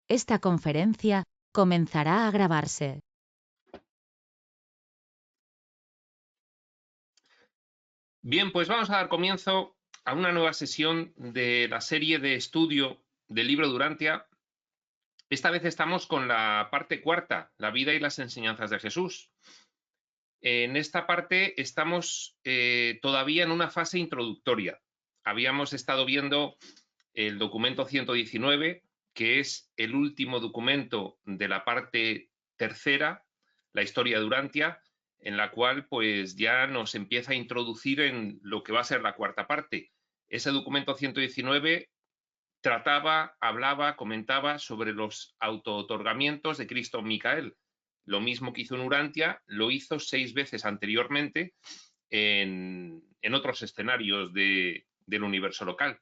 Esta conferencia comenzará a grabarse. Bien, pues vamos a dar comienzo a una nueva sesión de la serie de estudio del libro Durantia. Esta vez estamos con la parte cuarta, la vida y las enseñanzas de Jesús. En esta parte estamos todavía en una fase introductoria. Habíamos estado viendo el documento 119, que es el último documento de la parte tercera, la historia de Durantia, en la cual pues ya nos empieza a introducir en lo que va a ser la cuarta parte. Ese documento 119 trataba, hablaba, comentaba sobre los autootorgamientos de Cristo Micael. Lo mismo que hizo en Urantia, lo hizo 6 veces anteriormente en otros escenarios del universo local,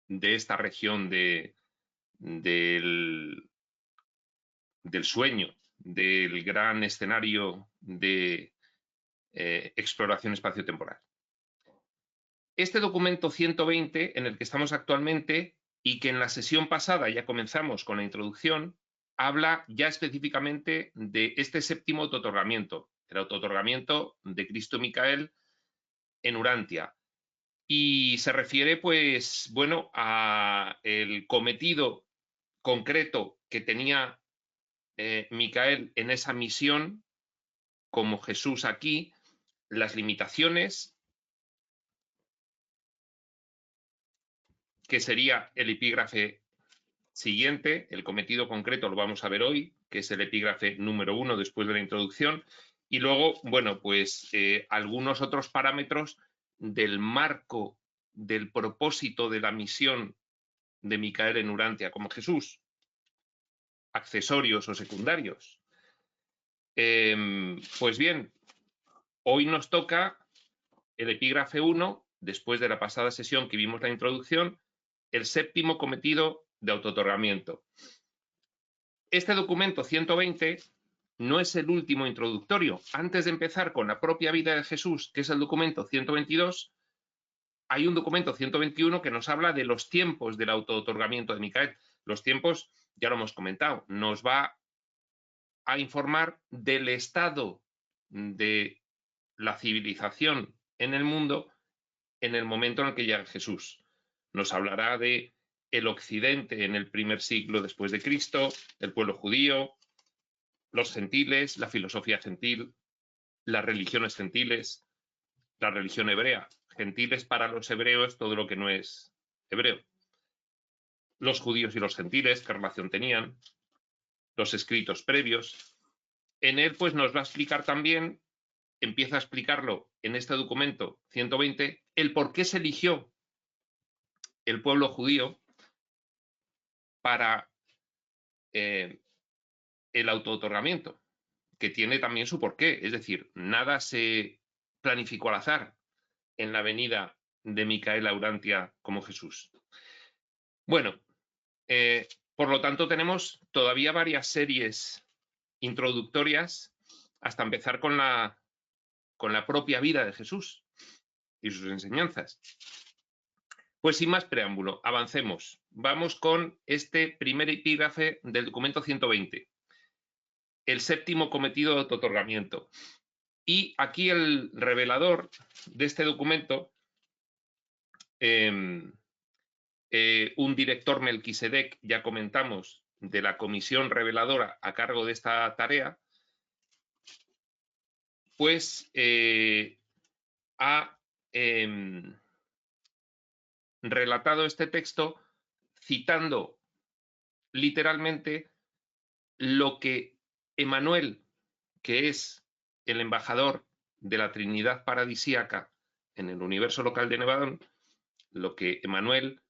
de esta región del sueño, del gran escenario de exploración espaciotemporal. Este documento 120, en el que estamos actualmente, y que en la sesión pasada ya comenzamos con la introducción, habla ya específicamente de este séptimo autootorgamiento, el autootorgamiento de Cristo Micael en Urantia. Y se refiere, pues, bueno, a el cometido concreto que tenía Micael en esa misión, como Jesús aquí, las limitaciones, que sería el epígrafe siguiente, el cometido concreto lo vamos a ver hoy, que es el epígrafe número 1 después de la introducción, y luego, bueno, pues algunos otros parámetros del marco del propósito de la misión de Micael en Urantia como Jesús, accesorios o secundarios. Pues bien, hoy nos toca el epígrafe 1, después de la pasada sesión que vimos la introducción, el séptimo cometido de autootorgamiento. Este documento 120 no es el último introductorio. Antes de empezar con la propia vida de Jesús, que es el documento 122, hay un documento 121 que nos habla de los tiempos del autootorgamiento de Micael. Los tiempos, ya lo hemos comentado, nos va a informar del estado de la civilización en el mundo en el momento en el que llega Jesús. Nos hablará de el occidente en el primer siglo después de Cristo, el pueblo judío, los gentiles, la filosofía gentil, las religiones gentiles, la religión hebrea. Gentiles para los hebreos todo lo que no es hebreo. Los judíos y los gentiles, qué relación tenían, los escritos previos. En él pues nos va a explicar también, empieza a explicarlo en este documento 120, el por qué se eligió el pueblo judío para el autootorgamiento, que tiene también su porqué. Es decir, nada se planificó al azar en la venida de Micael a Urantia como Jesús. Bueno, por lo tanto tenemos todavía varias series introductorias hasta empezar con la propia vida de Jesús y sus enseñanzas. Pues sin más preámbulo, avancemos. Vamos con este primer epígrafe del documento 120, el séptimo cometido de autootorgamiento. Y aquí el revelador de este documento, un director Melquisedec, ya comentamos, de la comisión reveladora a cargo de esta tarea, pues ha relatado este texto citando literalmente lo que Emmanuel, que es el embajador de la Trinidad paradisíaca en el universo local de Nevadón, lo que Emmanuel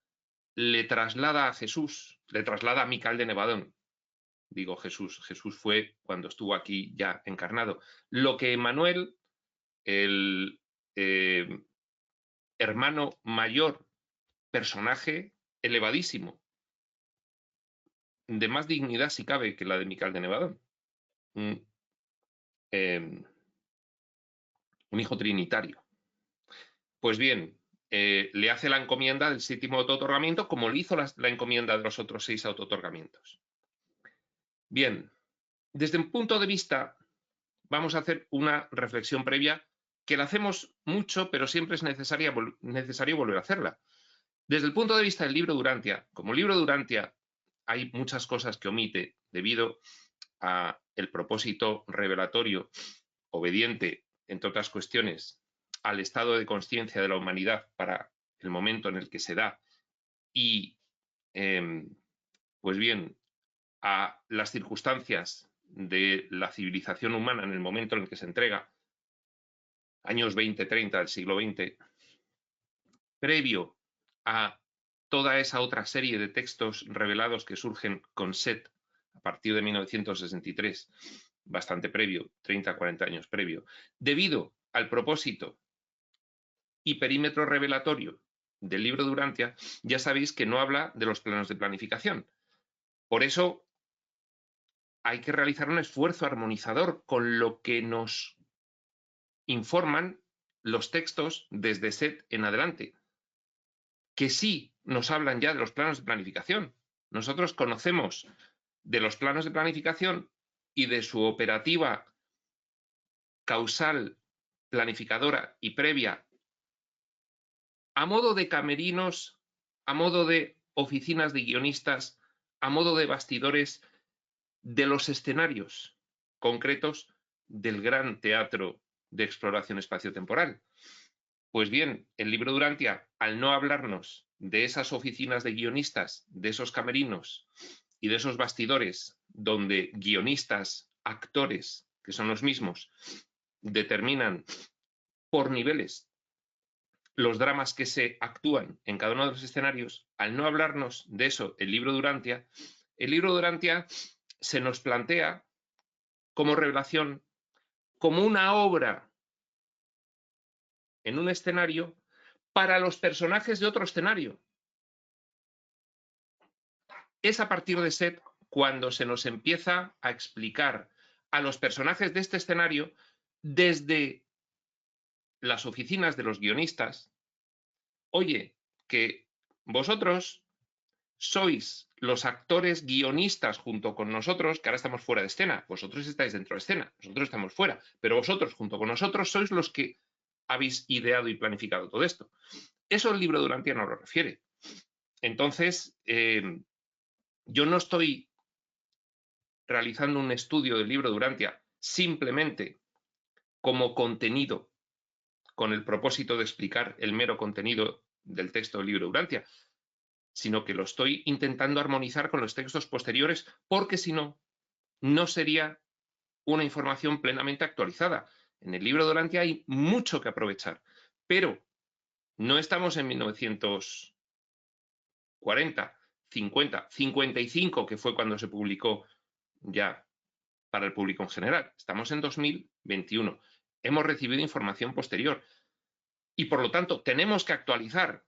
le traslada a Jesús, le traslada a Micael de Nevadón. Digo Jesús, Jesús fue cuando estuvo aquí ya encarnado. Lo que Emmanuel, el hermano mayor, personaje elevadísimo, de más dignidad si cabe que la de Micael de Nevadón, un hijo trinitario. Pues bien, le hace la encomienda del 7º autootorgamiento, como le hizo la encomienda de los otros 6 autootorgamientos. Bien, desde un punto de vista, vamos a hacer una reflexión previa que la hacemos mucho, pero siempre es necesario volver a hacerla. Desde el punto de vista del libro Durantia, como libro Durantia hay muchas cosas que omite debido a el propósito revelatorio, obediente, entre otras cuestiones, al estado de conciencia de la humanidad para el momento en el que se da y, pues bien, a las circunstancias de la civilización humana en el momento en el que se entrega, años 20-30 del siglo XX, previo a toda esa otra serie de textos revelados que surgen con Set a partir de 1963, bastante previo, 30-40 años previo, debido al propósito y perímetro revelatorio del libro Durantia, ya sabéis que no habla de los planos de planificación. Por eso hay que realizar un esfuerzo armonizador con lo que nos informan los textos desde Set en adelante, que sí nos hablan ya de los planos de planificación. Nosotros conocemos de los planos de planificación y de su operativa causal, planificadora y previa, a modo de camerinos, a modo de oficinas de guionistas, a modo de bastidores de los escenarios concretos del gran teatro de exploración espaciotemporal. Pues bien, el libro Durantia, al no hablarnos de esas oficinas de guionistas, de esos camerinos y de esos bastidores donde guionistas, actores, que son los mismos, determinan por niveles los dramas que se actúan en cada uno de los escenarios, al no hablarnos de eso el libro Durantia se nos plantea como revelación, como una obra en un escenario para los personajes de otro escenario. Es a partir de Set cuando se nos empieza a explicar a los personajes de este escenario desde las oficinas de los guionistas, oye, que vosotros sois los actores guionistas junto con nosotros, que ahora estamos fuera de escena, vosotros estáis dentro de escena, nosotros estamos fuera, pero vosotros junto con nosotros sois los que habéis ideado y planificado todo esto. Eso el libro Durantia no lo refiere. Entonces, yo no estoy realizando un estudio del libro Durantia simplemente como contenido, con el propósito de explicar el mero contenido del texto del libro Durantia, sino que lo estoy intentando armonizar con los textos posteriores, porque si no, no sería una información plenamente actualizada. En el libro Durantia hay mucho que aprovechar, pero no estamos en 1940, 50, 55, que fue cuando se publicó ya para el público en general. Estamos en 2021. Hemos recibido información posterior y, por lo tanto, tenemos que actualizar.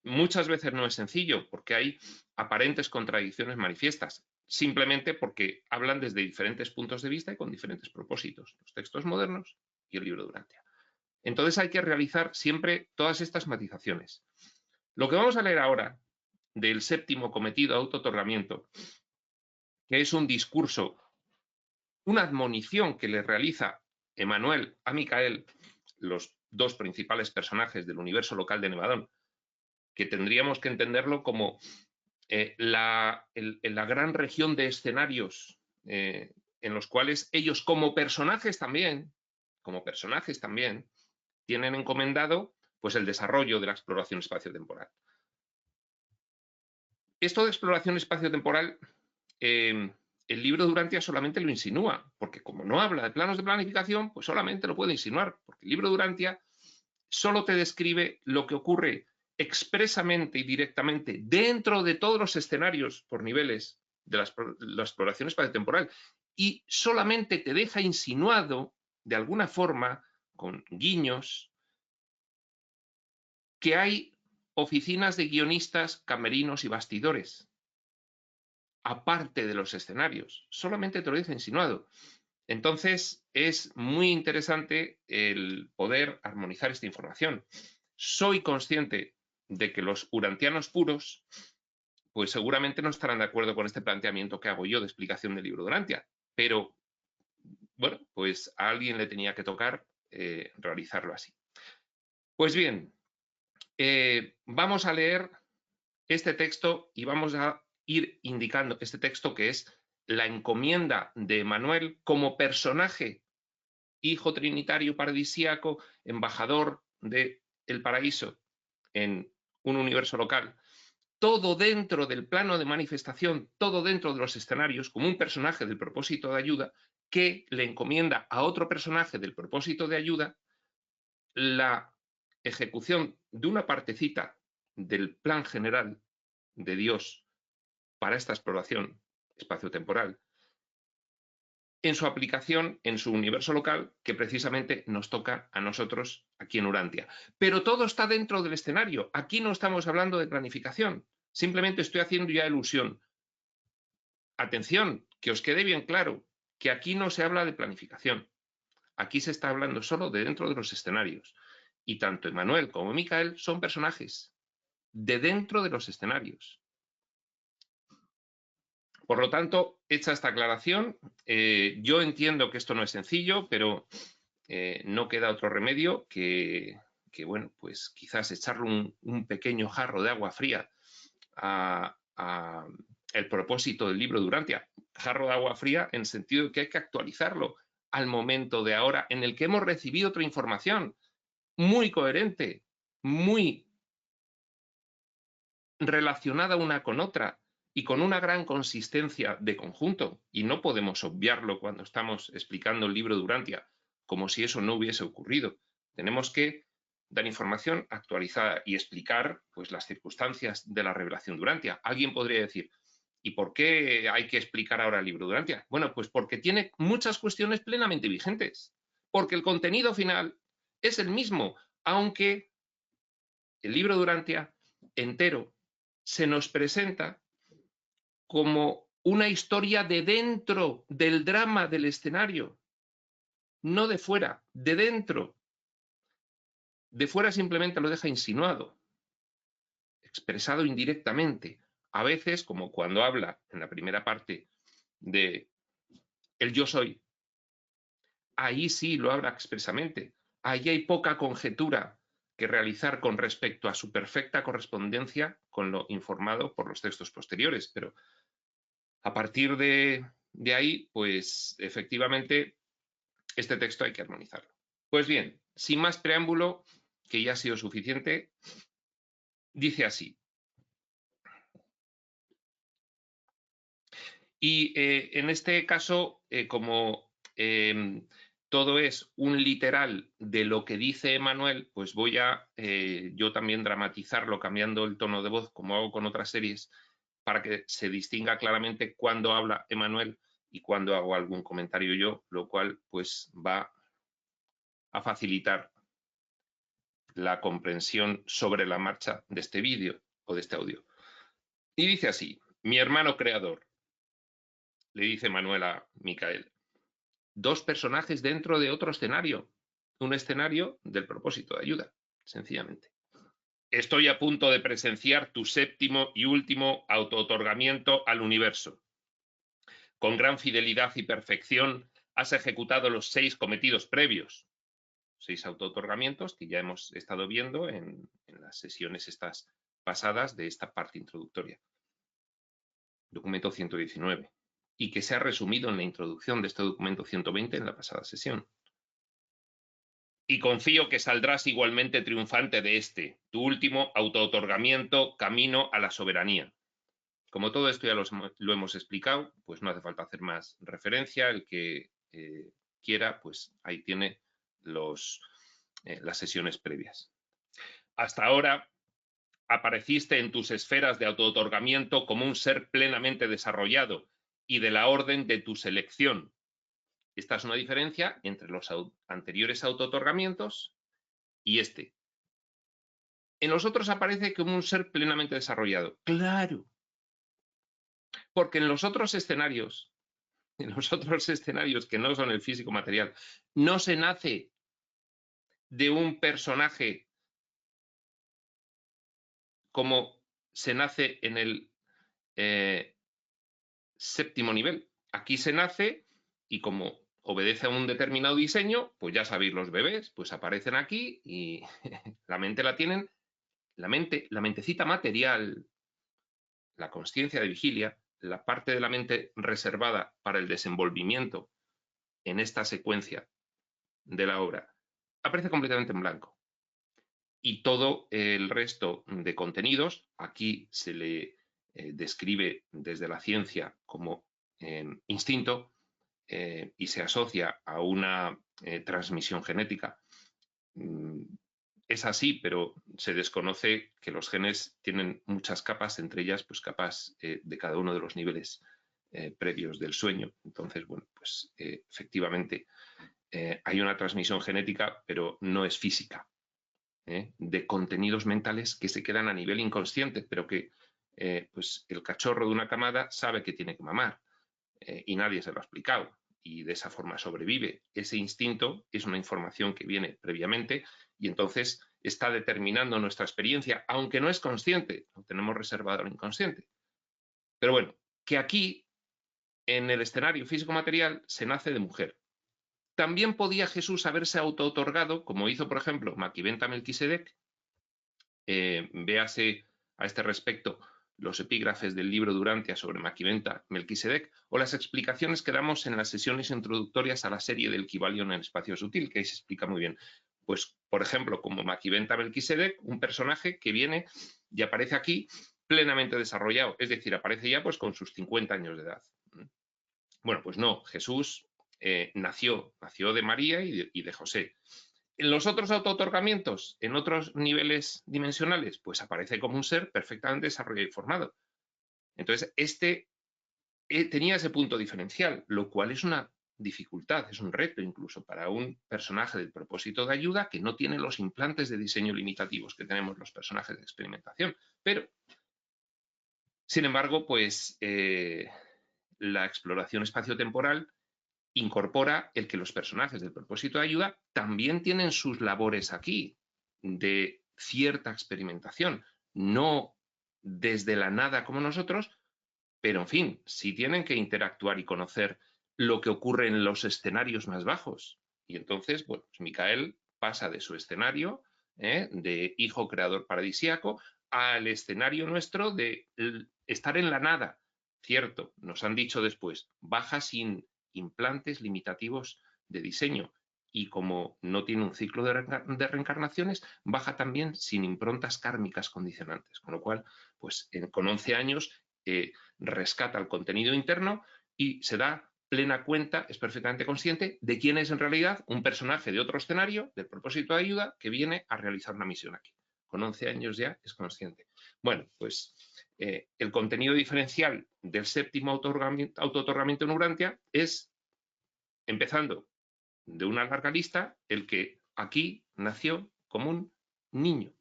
Muchas veces no es sencillo porque hay aparentes contradicciones manifiestas, simplemente porque hablan desde diferentes puntos de vista y con diferentes propósitos, los textos modernos y el libro Durantia. Entonces hay que realizar siempre todas estas matizaciones. Lo que vamos a leer ahora del 7º cometido de autootorgamiento, que es un discurso, una admonición que le realiza Emmanuel a Micael, los dos principales personajes del universo local de Nevadón, que tendríamos que entenderlo como la gran región de escenarios en los cuales ellos como personajes también, tienen encomendado pues el desarrollo de la exploración espaciotemporal. Esto de exploración espaciotemporal, el libro Durantia solamente lo insinúa, porque como no habla de planos de planificación, pues solamente lo puede insinuar, porque el libro Durantia solo te describe lo que ocurre expresamente y directamente dentro de todos los escenarios por niveles de la exploración espaciotemporal y solamente te deja insinuado de alguna forma, con guiños, que hay oficinas de guionistas, camerinos y bastidores, aparte de los escenarios. Solamente te lo deja insinuado. Entonces, es muy interesante el poder armonizar esta información. Soy consciente de que los urantianos puros, pues seguramente no estarán de acuerdo con este planteamiento que hago yo de explicación del libro de Urantia, pero bueno, pues a alguien le tenía que tocar realizarlo así. Pues bien, vamos a leer este texto y vamos a ir indicando este texto que es la encomienda de Emanuel como personaje, hijo trinitario paradisíaco, embajador del paraíso en un universo local. Todo dentro del plano de manifestación, todo dentro de los escenarios, como un personaje del propósito de ayuda que le encomienda a otro personaje del propósito de ayuda la ejecución de una partecita del plan general de Dios para esta exploración espaciotemporal en su aplicación en su universo local, que precisamente nos toca a nosotros aquí en Urantia. Pero todo está dentro del escenario. Aquí no estamos hablando de planificación. Simplemente estoy haciendo ya ilusión. Atención, que os quede bien claro que aquí no se habla de planificación. Aquí se está hablando solo de dentro de los escenarios. Y tanto Emanuel como Micael son personajes de dentro de los escenarios. Por lo tanto, hecha esta aclaración, yo entiendo que esto no es sencillo, pero no queda otro remedio que bueno, pues quizás echarle un pequeño jarro de agua fría a el propósito del libro de Urantia. Jarro de agua fría en sentido de que hay que actualizarlo al momento de ahora en el que hemos recibido otra información muy coherente, muy relacionada una con otra y con una gran consistencia de conjunto. Y no podemos obviarlo cuando estamos explicando el libro de Urantia, como si eso no hubiese ocurrido. Tenemos que dar información actualizada y explicar pues, las circunstancias de la revelación de Urantia. Alguien podría decir, ¿y por qué hay que explicar ahora el libro de Urantia? Bueno, pues porque tiene muchas cuestiones plenamente vigentes. Porque el contenido final es el mismo, aunque el libro de Urantia entero se nos presenta como una historia de dentro del drama del escenario, no de fuera, de dentro. De fuera simplemente lo deja insinuado, expresado indirectamente. A veces, como cuando habla en la primera parte de el yo soy, ahí sí lo habla expresamente. Ahí hay poca conjetura que realizar con respecto a su perfecta correspondencia con lo informado por los textos posteriores, pero a partir de ahí, pues efectivamente, este texto hay que armonizarlo. Pues bien, sin más preámbulo, que ya ha sido suficiente, dice así. Y en este caso, como todo es un literal de lo que dice Emanuel, pues voy a yo también dramatizarlo cambiando el tono de voz, como hago con otras series, para que se distinga claramente cuándo habla Emanuel y cuándo hago algún comentario yo, lo cual pues va a facilitar la comprensión sobre la marcha de este vídeo o de este audio. Y dice así, mi hermano creador, le dice Manuel a Micael, dos personajes dentro de otro escenario, un escenario del propósito de ayuda, sencillamente. Estoy a punto de presenciar tu séptimo y último autootorgamiento al universo. Con gran fidelidad y perfección has ejecutado los 6 cometidos previos. 6 autootorgamientos que ya hemos estado viendo en las sesiones estas pasadas de esta parte introductoria. Documento 119. Y que se ha resumido en la introducción de este documento 120 en la pasada sesión. Y confío que saldrás igualmente triunfante de este, tu último autootorgamiento camino a la soberanía. Como todo esto ya lo hemos explicado, pues no hace falta hacer más referencia. El que quiera, pues ahí tiene las sesiones previas. Hasta ahora apareciste en tus esferas de autootorgamiento como un ser plenamente desarrollado y de la orden de tu selección. Esta es una diferencia entre los anteriores autootorgamientos y este. En los otros aparece como un ser plenamente desarrollado. Claro. Porque en los otros escenarios que no son el físico material, no se nace de un personaje como se nace en el séptimo nivel. Aquí se nace y como obedece a un determinado diseño, pues ya sabéis, los bebés pues aparecen aquí y la mente la tienen, la mentecita material, la consciencia de vigilia, la parte de la mente reservada para el desenvolvimiento en esta secuencia de la obra, aparece completamente en blanco. Y todo el resto de contenidos, aquí se le describe desde la ciencia como instinto y se asocia a una transmisión genética. Es así, pero se desconoce que los genes tienen muchas capas, entre ellas pues capas de cada uno de los niveles previos del sueño. Entonces, bueno, pues efectivamente hay una transmisión genética, pero no es física, de contenidos mentales que se quedan a nivel inconsciente, pero que pues el cachorro de una camada sabe que tiene que mamar y nadie se lo ha explicado y de esa forma sobrevive. Ese instinto es una información que viene previamente y entonces está determinando nuestra experiencia, aunque no es consciente, lo tenemos reservado al inconsciente. Pero bueno, que aquí en el escenario físico-material se nace de mujer. También podía Jesús haberse auto-otorgado, como hizo, por ejemplo, Maquiventa Melquisedec. Véase a este respecto los epígrafes del libro Durantia sobre Maquiventa Melquisedec o las explicaciones que damos en las sesiones introductorias a la serie del Kybalion en espacio sutil, que ahí se explica muy bien. Pues, por ejemplo, como Maquiventa Melquisedec, un personaje que viene y aparece aquí plenamente desarrollado, es decir, aparece ya pues con sus 50 años de edad. Bueno, pues no, Jesús nació de María y de José. En los otros autootorgamientos, en otros niveles dimensionales, pues aparece como un ser perfectamente desarrollado y formado. Entonces, este tenía ese punto diferencial, lo cual es una dificultad, es un reto incluso para un personaje del propósito de ayuda que no tiene los implantes de diseño limitativos que tenemos los personajes de experimentación. Pero, sin embargo, pues la exploración espaciotemporal incorpora el que los personajes del propósito de ayuda también tienen sus labores aquí de cierta experimentación, no desde la nada como nosotros, pero en fin, sí tienen que interactuar y conocer lo que ocurre en los escenarios más bajos. Y entonces, bueno, pues Micael pasa de su escenario de hijo creador paradisíaco al escenario nuestro de estar en la nada. Cierto, nos han dicho después, baja sin implantes limitativos de diseño y como no tiene un ciclo de reencarnaciones, baja también sin improntas kármicas condicionantes, con lo cual, pues con 11 años rescata el contenido interno y se da plena cuenta, es perfectamente consciente de quién es en realidad un personaje de otro escenario, del propósito de ayuda, que viene a realizar una misión aquí. Con 11 años ya es consciente. Bueno, pues el contenido diferencial del séptimo autootorgamiento en Urantia es, empezando de una larga lista, el que aquí nació como un niño,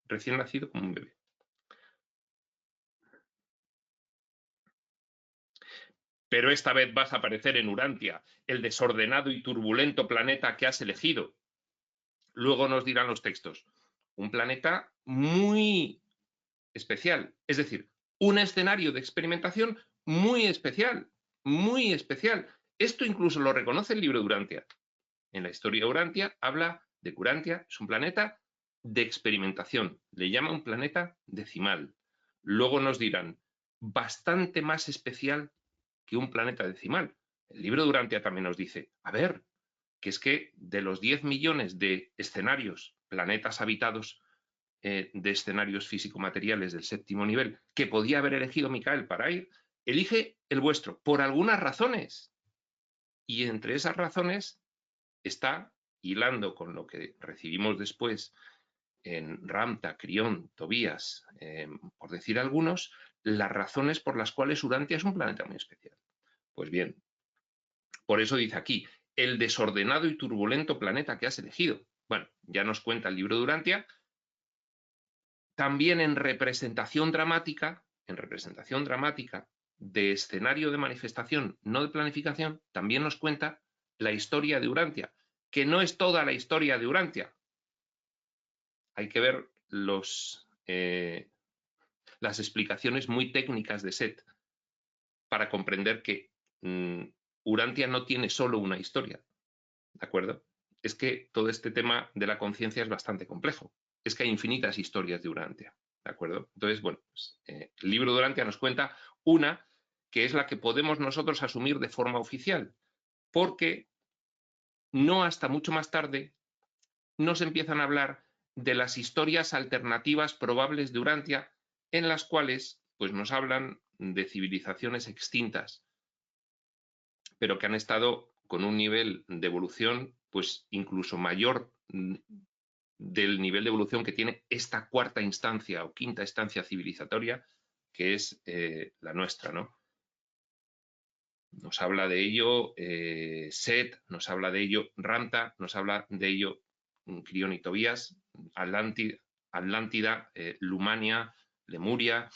recién nacido como un bebé. Pero esta vez vas a aparecer en Urantia, el desordenado y turbulento planeta que has elegido. Luego nos dirán los textos. Un planeta muy especial, es decir, un escenario de experimentación muy especial, muy especial. Esto incluso lo reconoce el libro de Urantia. En la historia de Urantia habla de que Urantia es un planeta de experimentación, le llama un planeta decimal. Luego nos dirán, bastante más especial que un planeta decimal. El libro de Urantia también nos dice, a ver, que es que de los 10 millones de escenarios, planetas habitados, de escenarios físico-materiales del séptimo nivel, que podía haber elegido Micael para ir, elige el vuestro, por algunas razones. Y entre esas razones está, hilando con lo que recibimos después en Ramta, Crión, Tobías, por decir algunos, las razones por las cuales Urantia es un planeta muy especial. Pues bien, por eso dice aquí, el desordenado y turbulento planeta que has elegido. Bueno, ya nos cuenta el libro de Urantia. También en representación dramática de escenario de manifestación, no de planificación, también nos cuenta la historia de Urantia, que no es toda la historia de Urantia. Hay que ver los las explicaciones muy técnicas de Set para comprender que Urantia no tiene solo una historia, ¿de acuerdo? Es que todo este tema de la conciencia es bastante complejo. Es que hay infinitas historias de Urantia, ¿de acuerdo? Entonces, bueno, pues, el libro de Urantia nos cuenta una que es la que podemos nosotros asumir de forma oficial, porque no hasta mucho más tarde nos empiezan a hablar de las historias alternativas probables de Urantia, en las cuales pues, nos hablan de civilizaciones extintas, pero que han estado con un nivel de evolución pues incluso mayor del nivel de evolución que tiene esta cuarta instancia o quinta instancia civilizatoria, que es la nuestra, ¿no? Nos habla de ello Set, nos habla de ello Ranta, nos habla de ello Crión y Tobías, Atlántida, Lumania, Lemuria,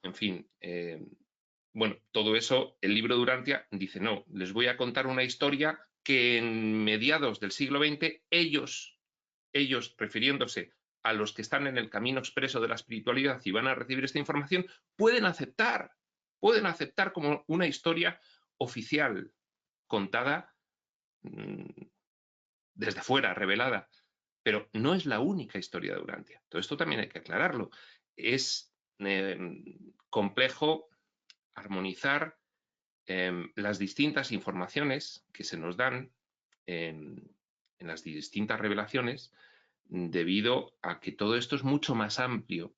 en fin. Bueno, todo eso, el libro de Urantia dice, no, les voy a contar una historia que en mediados del siglo XX ellos, refiriéndose a los que están en el camino expreso de la espiritualidad y van a recibir esta información, pueden aceptar como una historia oficial, contada desde fuera, revelada. Pero no es la única historia de Urantia. Todo esto también hay que aclararlo. Es complejo armonizar las distintas informaciones que se nos dan en las distintas revelaciones, debido a que todo esto es mucho más amplio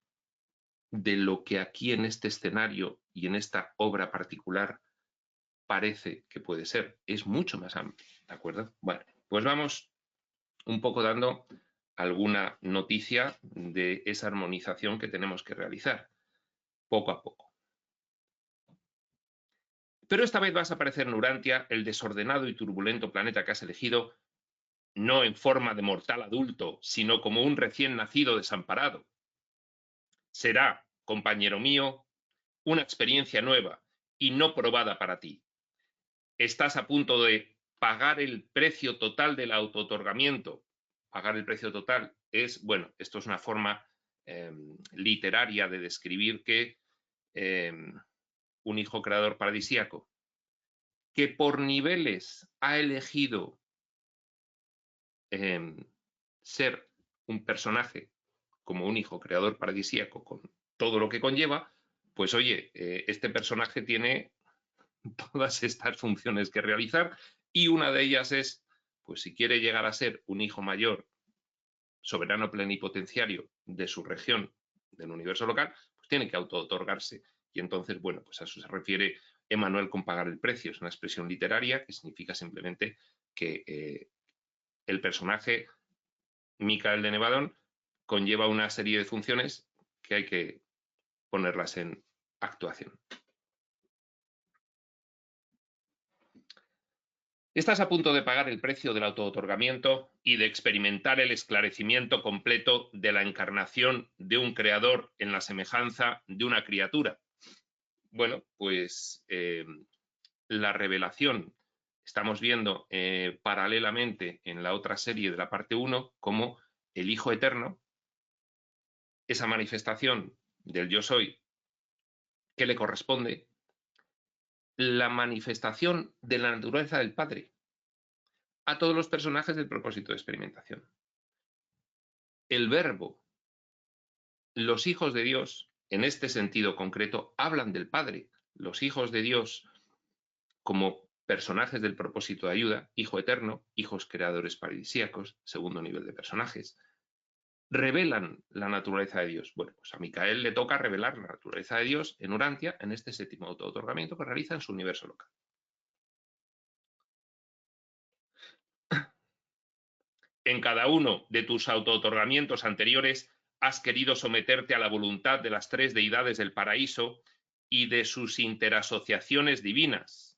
de lo que aquí en este escenario y en esta obra particular parece que puede ser. Es mucho más amplio, ¿de acuerdo? Bueno, pues vamos un poco dando alguna noticia de esa armonización que tenemos que realizar, poco a poco. Pero esta vez vas a aparecer en Urantia, el desordenado y turbulento planeta que has elegido, no en forma de mortal adulto, sino como un recién nacido desamparado. Será, compañero mío, una experiencia nueva y no probada para ti. Estás a punto de pagar el precio total del autootorgamiento. Pagar el precio total es, bueno, esto es una forma literaria de describir que un hijo creador paradisíaco, que por niveles ha elegido ser un personaje como un hijo creador paradisíaco con todo lo que conlleva, pues oye, este personaje tiene todas estas funciones que realizar y una de ellas es, pues si quiere llegar a ser un hijo mayor, soberano plenipotenciario de su región, del universo local, pues tiene que auto-otorgarse. Y entonces, bueno, pues a eso se refiere Emmanuel con pagar el precio. Es una expresión literaria que significa simplemente que el personaje Micael de Nevadón conlleva una serie de funciones que hay que ponerlas en actuación. Estás a punto de pagar el precio del autootorgamiento y de experimentar el esclarecimiento completo de la encarnación de un creador en la semejanza de una criatura. Bueno, pues la revelación estamos viendo paralelamente en la otra serie de la parte 1 como el Hijo Eterno, esa manifestación del yo soy que le corresponde, la manifestación de la naturaleza del Padre a todos los personajes del propósito de experimentación. El verbo, los hijos de Dios, en este sentido concreto, hablan del Padre. Los hijos de Dios como personajes del propósito de ayuda, hijo eterno, hijos creadores paradisíacos, segundo nivel de personajes, revelan la naturaleza de Dios. Bueno, pues a Micael le toca revelar la naturaleza de Dios en Urantia, en este séptimo auto-otorgamiento que realiza en su universo local. En cada uno de tus auto-otorgamientos anteriores has querido someterte a la voluntad de las tres deidades del paraíso y de sus interasociaciones divinas.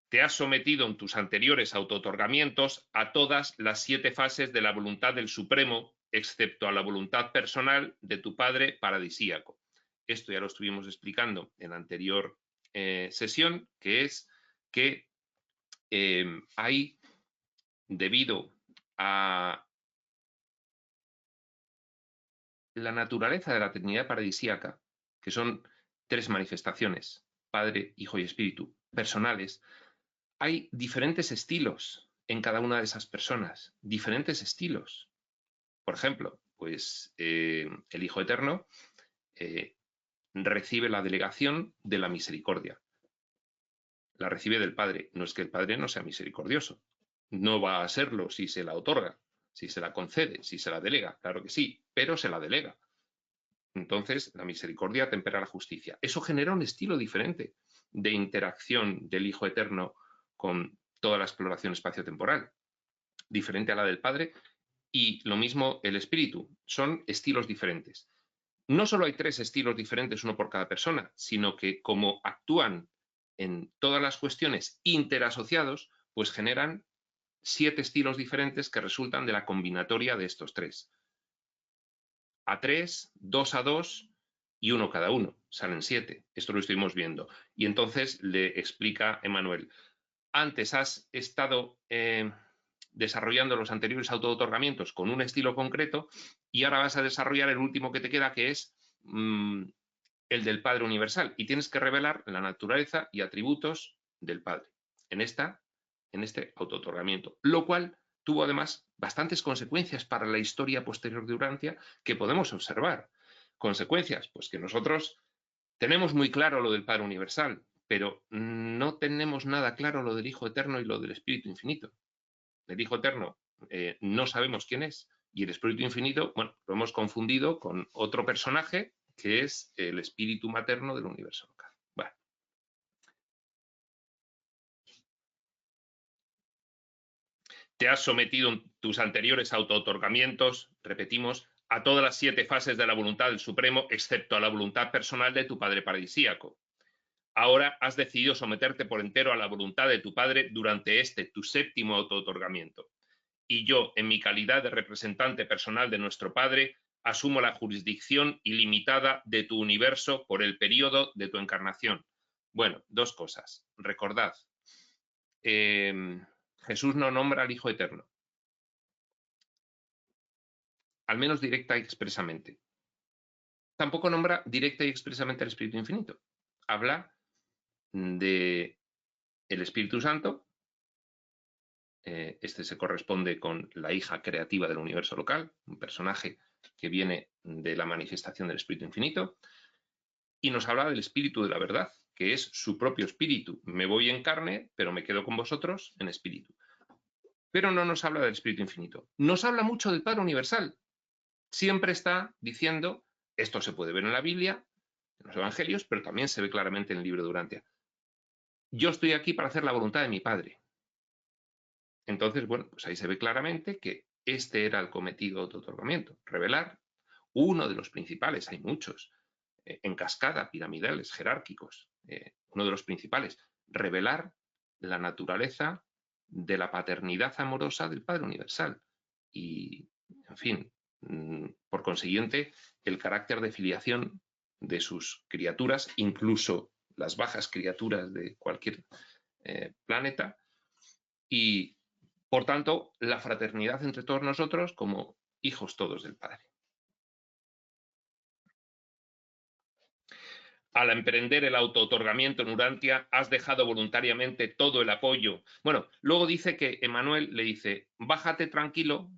Te has sometido en tus anteriores auto-otorgamientos a todas las 7 fases de la voluntad del Supremo, excepto a la voluntad personal de tu Padre paradisíaco. Esto ya lo estuvimos explicando en la anterior sesión, que es que hay, debido a la naturaleza de la Trinidad paradisíaca, que son 3 manifestaciones, Padre, Hijo y Espíritu, personales, hay diferentes estilos en cada una de esas personas, diferentes estilos. Por ejemplo, pues el Hijo Eterno recibe la delegación de la misericordia. La recibe del Padre. No es que el Padre no sea misericordioso. No va a serlo si se la otorga, si se la concede, si se la delega. Claro que sí, pero se la delega. Entonces, la misericordia tempera la justicia. Eso genera un estilo diferente de interacción del Hijo Eterno con toda la exploración espaciotemporal, diferente a la del Padre, y lo mismo el Espíritu. Son estilos diferentes. No solo hay 3 estilos diferentes, uno por cada persona, sino que como actúan en todas las cuestiones interasociados, pues generan 7 estilos diferentes que resultan de la combinatoria de estos 3. A 3, 2 a 2 y 1 cada uno. Salen 7. Esto lo estuvimos viendo. Y entonces le explica Emmanuel, antes has estado desarrollando los anteriores autootorgamientos con un estilo concreto y ahora vas a desarrollar el último que te queda, que es el del Padre Universal. Y tienes que revelar la naturaleza y atributos del Padre en este autootorgamiento, lo cual tuvo además bastantes consecuencias para la historia posterior de Urantia que podemos observar. Consecuencias, pues que nosotros tenemos muy claro lo del Padre Universal, pero no tenemos nada claro lo del Hijo Eterno y lo del Espíritu Infinito. El Hijo Eterno no sabemos quién es, y el Espíritu Infinito, bueno, lo hemos confundido con otro personaje que es el Espíritu Materno del universo local. Bueno. Te has sometido en tus anteriores autootorgamientos, repetimos, a todas las 7 fases de la voluntad del Supremo, excepto a la voluntad personal de tu Padre paradisíaco. Ahora has decidido someterte por entero a la voluntad de tu Padre durante tu 7º autootorgamiento. Y yo, en mi calidad de representante personal de nuestro Padre, asumo la jurisdicción ilimitada de tu universo por el periodo de tu encarnación. Bueno, 2 cosas. Recordad, Jesús no nombra al Hijo Eterno, al menos directa y expresamente. Tampoco nombra directa y expresamente al Espíritu Infinito. Habla de el Espíritu Santo. Este se corresponde con la hija creativa del universo local, un personaje que viene de la manifestación del Espíritu Infinito, y nos habla del Espíritu de la verdad, que es su propio espíritu. Me voy en carne, pero me quedo con vosotros en espíritu. Pero no nos habla del Espíritu Infinito. Nos habla mucho del Padre Universal. Siempre está diciendo, esto se puede ver en la Biblia, en los Evangelios, pero también se ve claramente en el libro de Urantia. Yo estoy aquí para hacer la voluntad de mi Padre. Entonces, bueno, pues ahí se ve claramente que este era el cometido de otorgamiento, revelar uno de los principales, hay muchos, en cascada, piramidales, jerárquicos, uno de los principales, revelar la naturaleza de la paternidad amorosa del Padre Universal. Y, en fin, por consiguiente, el carácter de filiación de sus criaturas, incluso las bajas criaturas de cualquier planeta, y, por tanto, la fraternidad entre todos nosotros como hijos todos del Padre. Al emprender el autootorgamiento en Urantia, has dejado voluntariamente todo el apoyo. Bueno, luego dice que Emmanuel le dice, bájate tranquilo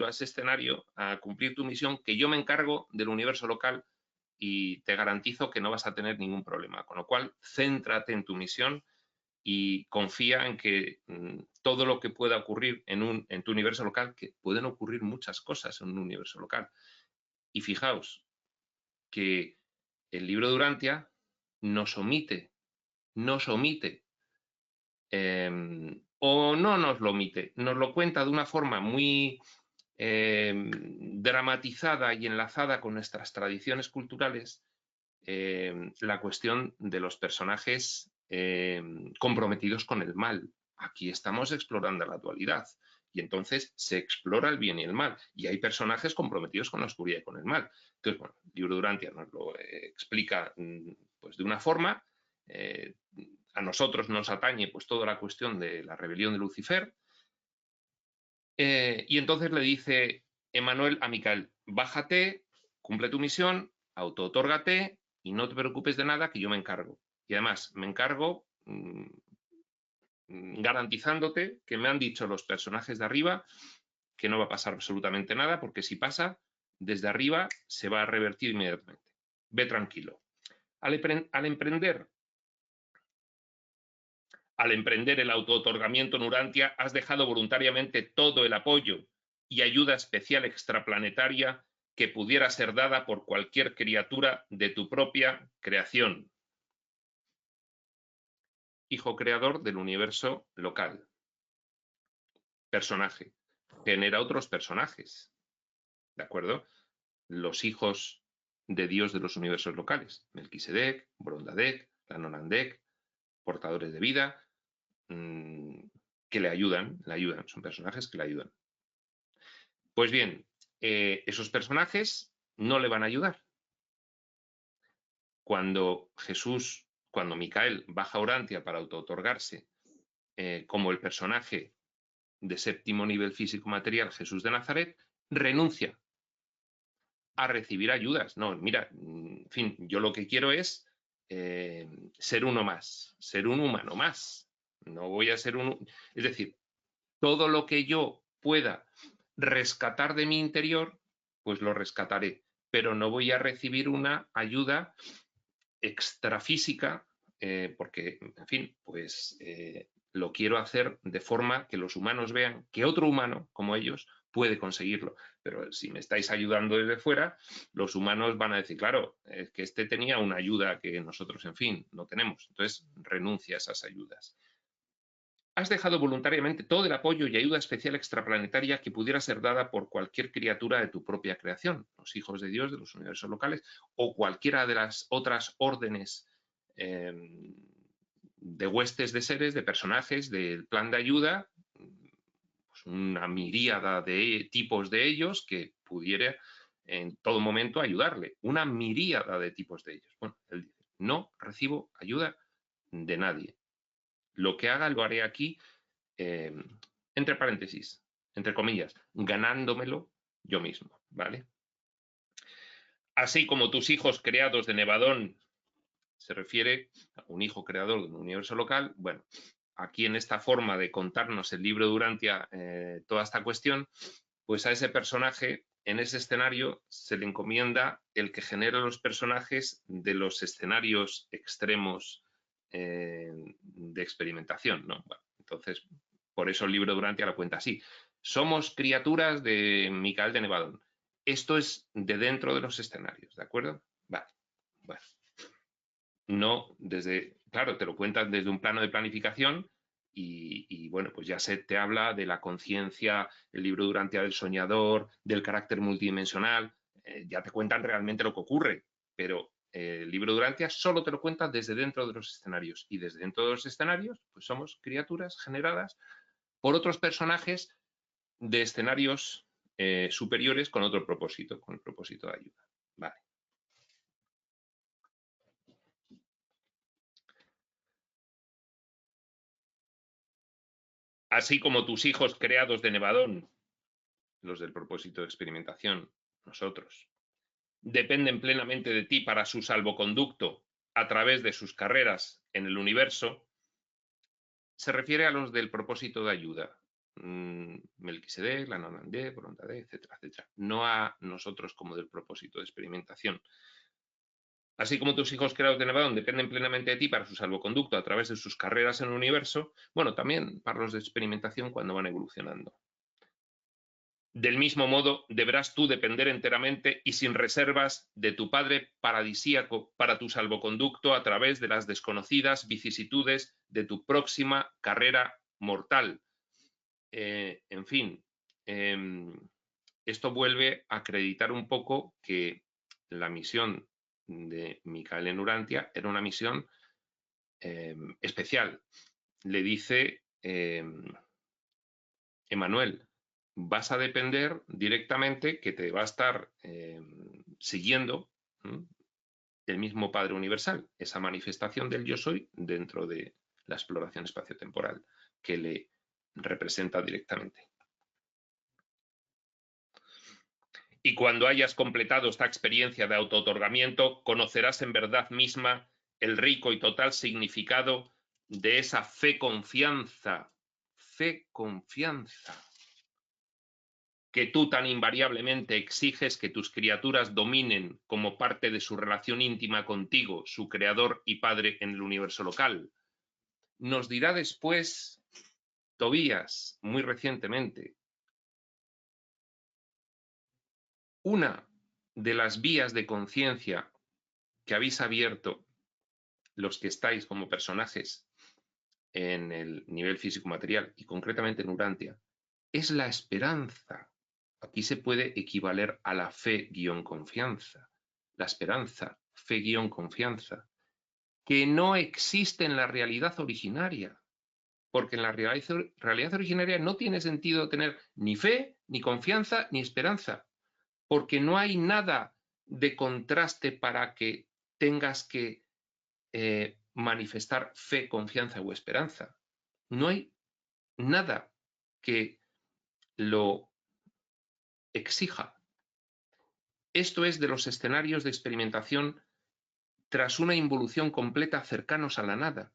a ese escenario, a cumplir tu misión, que yo me encargo del universo local y te garantizo que no vas a tener ningún problema. Con lo cual, céntrate en tu misión y confía en que todo lo que pueda ocurrir en tu universo local, que pueden ocurrir muchas cosas en un universo local. Y fijaos que el libro de Urantia nos omite, o no nos lo omite, nos lo cuenta de una forma muy dramatizada y enlazada con nuestras tradiciones culturales, la cuestión de los personajes comprometidos con el mal. Aquí estamos explorando la dualidad y entonces se explora el bien y el mal y hay personajes comprometidos con la oscuridad y con el mal. Entonces, bueno, el libro de Urantia nos lo explica pues de una forma. A nosotros nos atañe pues toda la cuestión de la rebelión de Lucifer, y entonces le dice Emmanuel a Micael, bájate cumple tu misión, auto-otórgate y no te preocupes de nada, que yo me encargo. Y además, me encargo garantizándote que me han dicho los personajes de arriba que no va a pasar absolutamente nada, porque si pasa, desde arriba se va a revertir inmediatamente. Ve tranquilo. Al emprender el auto-otorgamiento en Urantia, has dejado voluntariamente todo el apoyo y ayuda especial extraplanetaria que pudiera ser dada por cualquier criatura de tu propia creación. Hijo creador del universo local. Personaje. Genera otros personajes. ¿De acuerdo? Los hijos de Dios de los universos locales. Melquisedec, Brondadec, Lanonandec, portadores de vida, que le ayudan, son personajes que le ayudan. Pues bien, esos personajes no le van a ayudar. Cuando Micael baja a Urantia para auto-otorgarse como el personaje de séptimo nivel físico-material, Jesús de Nazaret, renuncia a recibir ayudas. No, mira, en fin, yo lo que quiero es ser uno más, ser un humano más. No voy a ser un... Es decir, todo lo que yo pueda rescatar de mi interior, pues lo rescataré, pero no voy a recibir una ayuda extrafísica porque, en fin, pues lo quiero hacer de forma que los humanos vean que otro humano como ellos puede conseguirlo. Pero si me estáis ayudando desde fuera, los humanos van a decir, claro, es que este tenía una ayuda que nosotros, en fin, no tenemos. Entonces, renuncia a esas ayudas. Has dejado voluntariamente todo el apoyo y ayuda especial extraplanetaria que pudiera ser dada por cualquier criatura de tu propia creación, los hijos de Dios de los universos locales o cualquiera de las otras órdenes de huestes de seres, de personajes del plan de ayuda, pues una miríada de tipos de ellos que pudiera en todo momento ayudarle, una miríada de tipos de ellos. Bueno, él dice, no recibo ayuda de nadie. Lo que haga lo haré aquí, entre paréntesis, entre comillas, ganándomelo yo mismo, ¿vale? Así como tus hijos creados de Nevadón, se refiere a un hijo creador de un universo local. Bueno, aquí en esta forma de contarnos el libro de Urantia toda esta cuestión, pues a ese personaje, en ese escenario, se le encomienda el que genera los personajes de los escenarios extremos de experimentación, ¿no? Bueno, entonces, por eso el libro de Urantia lo cuenta así. Somos criaturas de Micael de Nevadón. Esto es de dentro de los escenarios, ¿de acuerdo? Vale, bueno. No desde, claro, te lo cuentas desde un plano de planificación y bueno, pues ya se te habla de la conciencia, el libro de Urantia del soñador, del carácter multidimensional, ya te cuentan realmente lo que ocurre, pero el libro de Urantia solo te lo cuenta desde dentro de los escenarios y desde dentro de los escenarios pues somos criaturas generadas por otros personajes de escenarios superiores con otro propósito, con el propósito de ayuda. Vale. Así como tus hijos creados de Nevadón, los del propósito de experimentación, nosotros, dependen plenamente de ti para su salvoconducto a través de sus carreras en el universo, se refiere a los del propósito de ayuda. Melquisedec, Lanonandé, Brondadé, etcétera, etcétera. No a nosotros como del propósito de experimentación. Así como tus hijos creados de Nevadón dependen plenamente de ti para su salvoconducto a través de sus carreras en el universo, bueno, también para los de experimentación cuando van evolucionando. Del mismo modo, deberás tú depender enteramente y sin reservas de tu Padre paradisíaco para tu salvoconducto a través de las desconocidas vicisitudes de tu próxima carrera mortal. En fin, esto vuelve a acreditar un poco que la misión de Micael en Urantia era una misión especial. Le dice Emmanuel, vas a depender directamente, que te va a estar siguiendo el mismo Padre Universal, esa manifestación del yo soy dentro de la exploración espaciotemporal que le representa directamente. Y cuando hayas completado esta experiencia de autootorgamiento, conocerás en verdad misma el rico y total significado de esa fe-confianza, que tú tan invariablemente exiges que tus criaturas dominen como parte de su relación íntima contigo, su creador y padre en el universo local. Nos dirá después Tobías, muy recientemente, una de las vías de conciencia que habéis abierto los que estáis como personajes en el nivel físico-material y concretamente en Urantia, es la esperanza. Aquí se puede equivaler a la fe-confianza. La esperanza, fe-confianza, que no existe en la realidad originaria, porque en la realidad originaria no tiene sentido tener ni fe, ni confianza, ni esperanza, porque no hay nada de contraste para que tengas que manifestar fe, confianza o esperanza. No hay nada que lo exija. Esto es de los escenarios de experimentación tras una involución completa cercanos a la nada.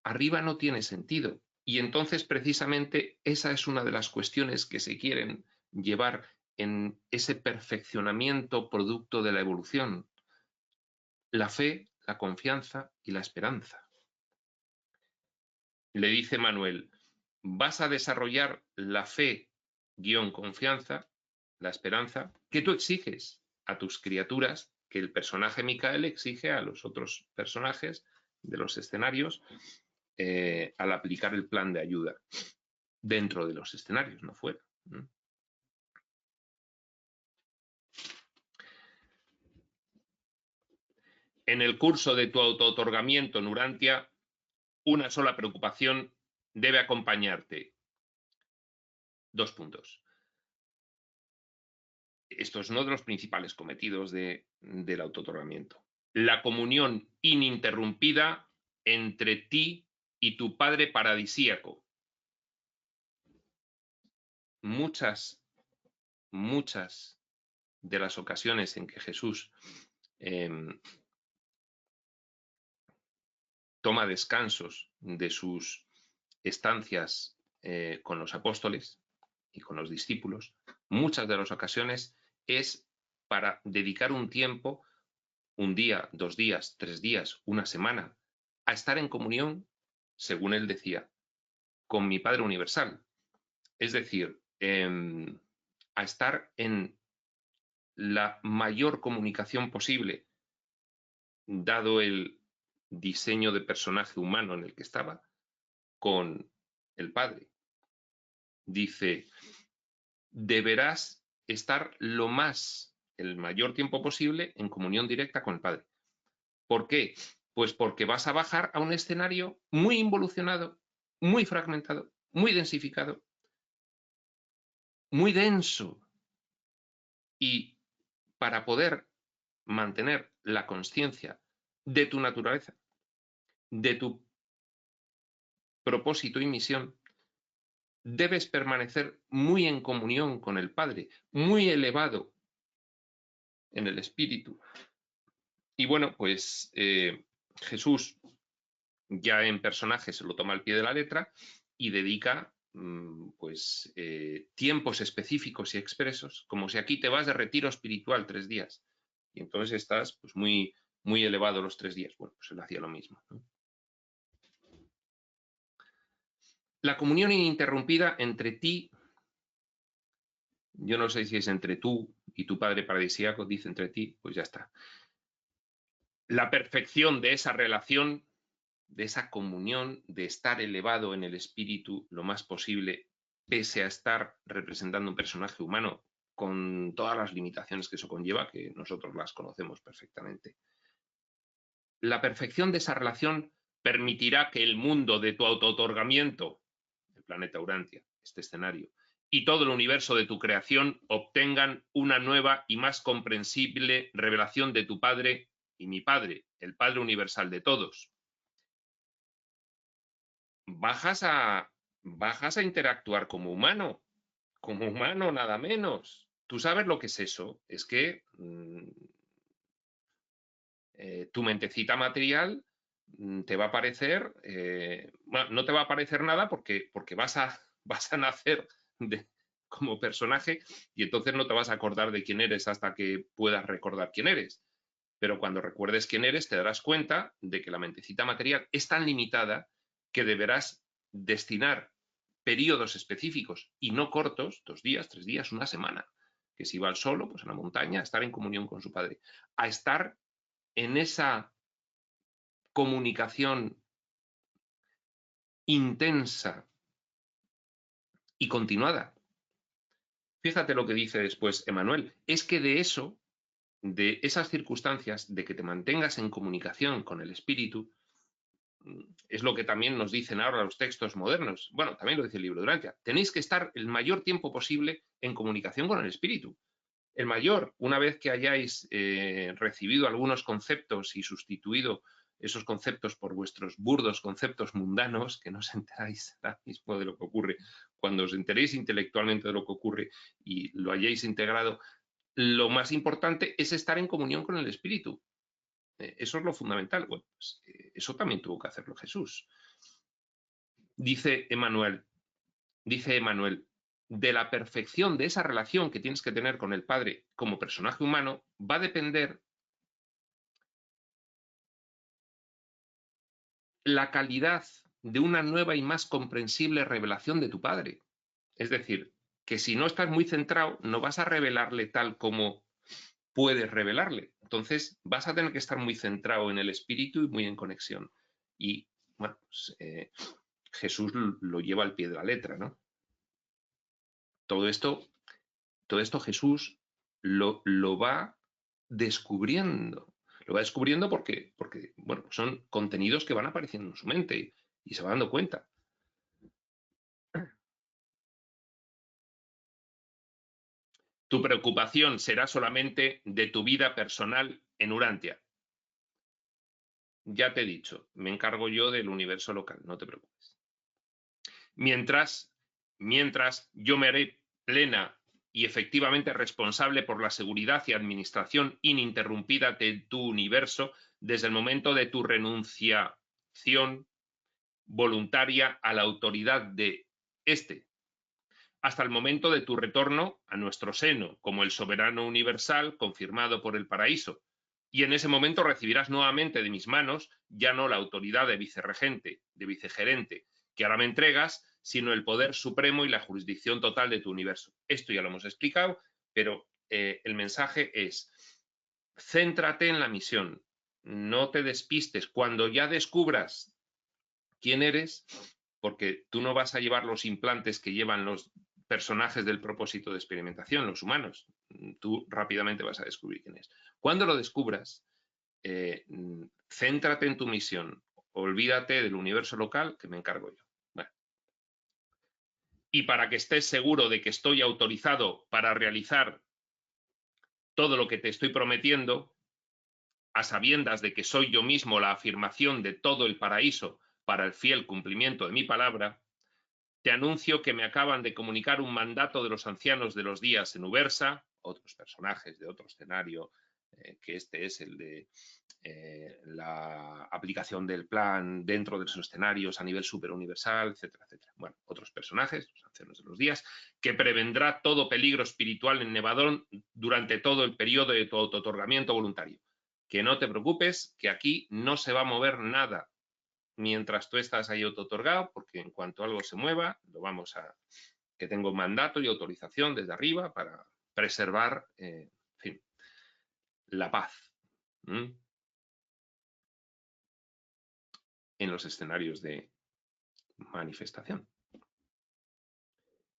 Arriba no tiene sentido. Y entonces precisamente esa es una de las cuestiones que se quieren llevar en ese perfeccionamiento producto de la evolución. La fe, la confianza y la esperanza. Le dice Manuel, vas a desarrollar la fe-confianza, la esperanza, que tú exiges a tus criaturas, que el personaje Micael exige a los otros personajes de los escenarios al aplicar el plan de ayuda dentro de los escenarios, no fuera. En el curso de tu autootorgamiento en Urantia, una sola preocupación debe acompañarte. 2 puntos. Esto es uno de los principales cometidos del autootorgamiento. La comunión ininterrumpida entre ti y tu Padre paradisíaco. Muchas de las ocasiones en que Jesús toma descansos de sus estancias con los apóstoles y con los discípulos, muchas de las ocasiones es para dedicar un tiempo, un día, 2 días, 3 días, una semana, a estar en comunión, según él decía, con mi Padre Universal. Es decir, a estar en la mayor comunicación posible, dado el diseño de personaje humano en el que estaba, con el Padre. Dice, deberás estar el mayor tiempo posible en comunión directa con el Padre. ¿Por qué? Pues porque vas a bajar a un escenario muy involucionado, muy fragmentado, muy densificado, muy denso. Y para poder mantener la consciencia de tu naturaleza, de tu propósito y misión, debes permanecer muy en comunión con el Padre, muy elevado en el espíritu. Y bueno, pues Jesús ya en personaje se lo toma al pie de la letra y dedica pues tiempos específicos y expresos, como si aquí te vas de retiro espiritual 3 días y entonces estás pues muy elevado los 3 días. Bueno, pues él hacía lo mismo, ¿no? La comunión ininterrumpida entre ti, yo no sé si es entre tú y tu Padre paradisíaco, dice entre ti, pues ya está. La perfección de esa relación, de esa comunión, de estar elevado en el espíritu lo más posible, pese a estar representando un personaje humano con todas las limitaciones que eso conlleva, que nosotros las conocemos perfectamente. La perfección de esa relación permitirá que el mundo de tu autootorgamiento, el planeta Urantia, este escenario, y todo el universo de tu creación obtengan una nueva y más comprensible revelación de tu Padre y mi Padre, el Padre universal de todos. Bajas a interactuar como humano nada menos. ¿Tú sabes lo que es eso? Es que tu mentecita material te va a parecer, bueno, no te va a parecer nada porque vas a nacer como personaje y entonces no te vas a acordar de quién eres hasta que puedas recordar quién eres. Pero cuando recuerdes quién eres, te darás cuenta de que la mentecita material es tan limitada que deberás destinar periodos específicos y no cortos, 2 días, 3 días, una semana, que si va al solo, pues a la montaña, a estar en comunión con su padre, a estar en esa comunicación intensa y continuada. Fíjate lo que dice después Emmanuel, es que de eso, de esas circunstancias, de que te mantengas en comunicación con el Espíritu, es lo que también nos dicen ahora los textos modernos. Bueno, también lo dice el libro de Urantia. Tenéis que estar el mayor tiempo posible en comunicación con el Espíritu. El mayor, una vez que hayáis recibido algunos conceptos y sustituido esos conceptos por vuestros burdos conceptos mundanos, que no os enteráis ahora mismo de lo que ocurre, cuando os enteréis intelectualmente de lo que ocurre y lo hayáis integrado, lo más importante es estar en comunión con el Espíritu. Eso es lo fundamental. Bueno, pues, eso también tuvo que hacerlo Jesús. Dice Emmanuel, de la perfección de esa relación que tienes que tener con el Padre como personaje humano va a depender la calidad de una nueva y más comprensible revelación de tu Padre. Es decir, que si no estás muy centrado, no vas a revelarle tal como puedes revelarle. Entonces, vas a tener que estar muy centrado en el espíritu y muy en conexión. Y, bueno, pues, Jesús lo lleva al pie de la letra, ¿no? Todo esto Jesús lo va descubriendo. Lo va descubriendo porque bueno, son contenidos que van apareciendo en su mente y se va dando cuenta. Tu preocupación será solamente de tu vida personal en Urantia. Ya te he dicho, me encargo yo del universo local, no te preocupes. Mientras yo me haré plena y efectivamente responsable por la seguridad y administración ininterrumpida de tu universo desde el momento de tu renunciación voluntaria a la autoridad de este, hasta el momento de tu retorno a nuestro seno como el soberano universal confirmado por el paraíso. Y en ese momento recibirás nuevamente de mis manos ya no la autoridad de vicerregente, de vicegerente, que ahora me entregas, sino el poder supremo y la jurisdicción total de tu universo. Esto ya lo hemos explicado, pero el mensaje es: céntrate en la misión, no te despistes. Cuando ya descubras quién eres, porque tú no vas a llevar los implantes que llevan los personajes del propósito de experimentación, los humanos. Tú rápidamente vas a descubrir quién es. Cuando lo descubras, céntrate en tu misión, olvídate del universo local que me encargo yo. Bueno. Y para que estés seguro de que estoy autorizado para realizar todo lo que te estoy prometiendo, a sabiendas de que soy yo mismo la afirmación de todo el paraíso para el fiel cumplimiento de mi palabra, te anuncio que me acaban de comunicar un mandato de los ancianos de los días en Ubersa, otros personajes de otro escenario, que este es el de la aplicación del plan dentro de esos escenarios a nivel superuniversal, etcétera, etcétera. Bueno, otros personajes, los ancianos de los días, que prevendrá todo peligro espiritual en Nevadón durante todo el periodo de tu autootorgamiento voluntario. Que no te preocupes, que aquí no se va a mover nada mientras tú estás ahí auto-otorgado, porque en cuanto algo se mueva, lo vamos a... que tengo mandato y autorización desde arriba para preservar, en fin, la paz en los escenarios de manifestación.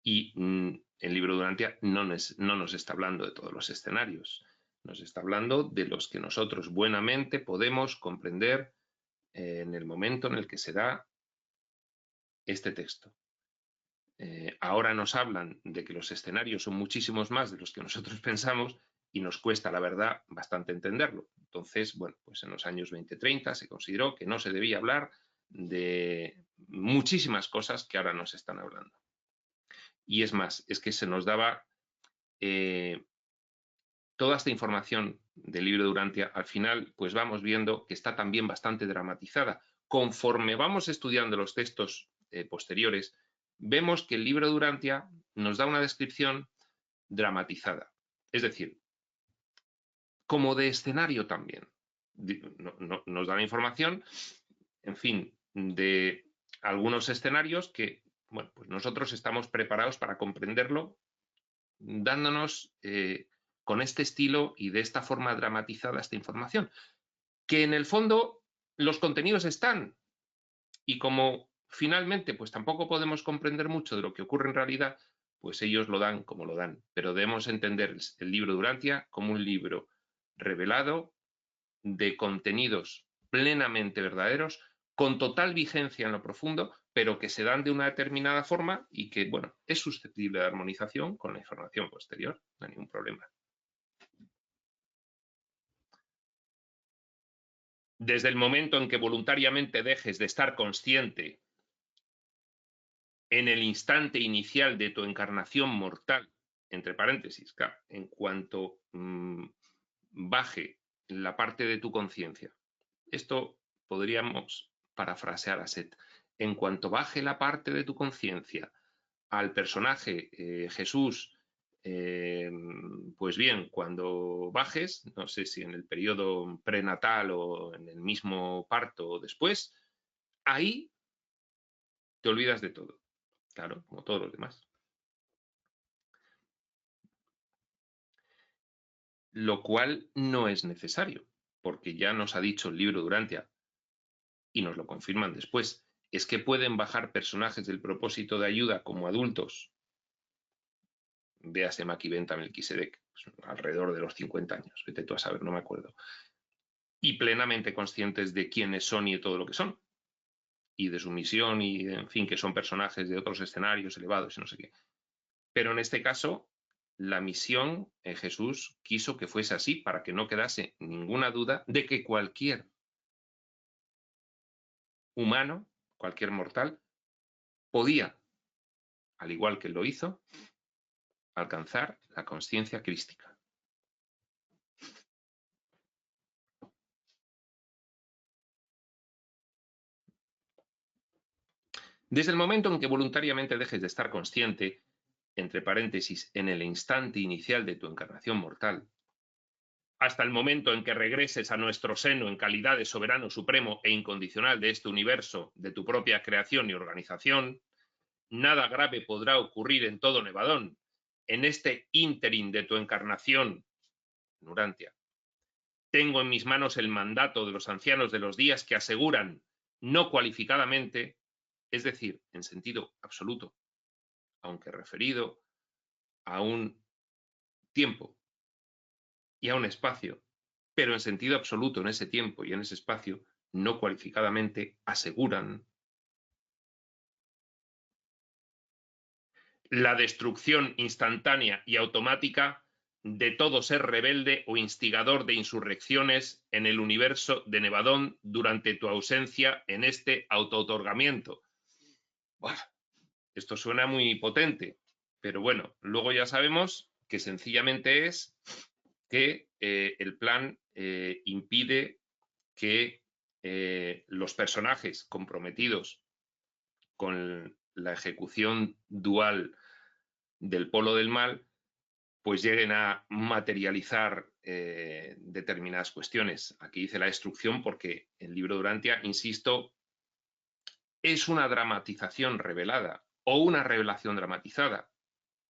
Y el libro de Urantia no nos está hablando de todos los escenarios, nos está hablando de los que nosotros buenamente podemos comprender en el momento en el que se da este texto. Ahora nos hablan de que los escenarios son muchísimos más de los que nosotros pensamos y nos cuesta, la verdad, bastante entenderlo. Entonces, bueno, pues en los años 20-30 se consideró que no se debía hablar de muchísimas cosas que ahora nos están hablando. Y es más, es que se nos daba toda esta información del libro de Urantia, al final, pues vamos viendo que está también bastante dramatizada. Conforme vamos estudiando los textos posteriores, vemos que el libro de Urantia nos da una descripción dramatizada. Es decir, como de escenario también. Nos da la información, en fin, de algunos escenarios que, bueno, pues nosotros estamos preparados para comprenderlo, dándonos con este estilo y de esta forma dramatizada esta información, que en el fondo los contenidos están, y como finalmente pues tampoco podemos comprender mucho de lo que ocurre en realidad, pues ellos lo dan como lo dan, pero debemos entender el libro de Urantia como un libro revelado de contenidos plenamente verdaderos, con total vigencia en lo profundo, pero que se dan de una determinada forma y que, bueno, es susceptible de armonización con la información posterior, no hay ningún problema. Desde el momento en que voluntariamente dejes de estar consciente en el instante inicial de tu encarnación mortal, entre paréntesis, en cuanto baje la parte de tu conciencia. Esto podríamos parafrasear a Set. En cuanto baje la parte de tu conciencia al personaje Jesús, pues bien, cuando bajes, no sé si en el periodo prenatal o en el mismo parto o después, ahí te olvidas de todo. Claro, como todos los demás. Lo cual no es necesario, porque ya nos ha dicho el libro Urantia, y nos lo confirman después, es que pueden bajar personajes del propósito de ayuda como adultos, véase Maquiventa Melquisedec, pues, alrededor de los 50 años, vete tú a saber, no me acuerdo, y plenamente conscientes de quiénes son y de todo lo que son, y de su misión, y en fin, que son personajes de otros escenarios elevados y no sé qué. Pero en este caso, la misión Jesús quiso que fuese así para que no quedase ninguna duda de que cualquier humano, cualquier mortal, podía, al igual que él lo hizo, alcanzar la consciencia crística. Desde el momento en que voluntariamente dejes de estar consciente, entre paréntesis, en el instante inicial de tu encarnación mortal, hasta el momento en que regreses a nuestro seno en calidad de soberano supremo e incondicional de este universo, de tu propia creación y organización, nada grave podrá ocurrir en todo Nevadón, en este ínterin de tu encarnación, Urantia. Tengo en mis manos el mandato de los ancianos de los días que aseguran, no cualificadamente, es decir, en sentido absoluto, aunque referido a un tiempo y a un espacio, pero en sentido absoluto en ese tiempo y en ese espacio, no cualificadamente aseguran la destrucción instantánea y automática de todo ser rebelde o instigador de insurrecciones en el universo de Nevadón durante tu ausencia en este autootorgamiento. Esto suena muy potente, pero bueno, luego ya sabemos que sencillamente es que el plan impide que los personajes comprometidos con la ejecución dual del polo del mal pues lleguen a materializar determinadas cuestiones. Aquí dice la destrucción porque el libro de Urantia, insisto, es una dramatización revelada o una revelación dramatizada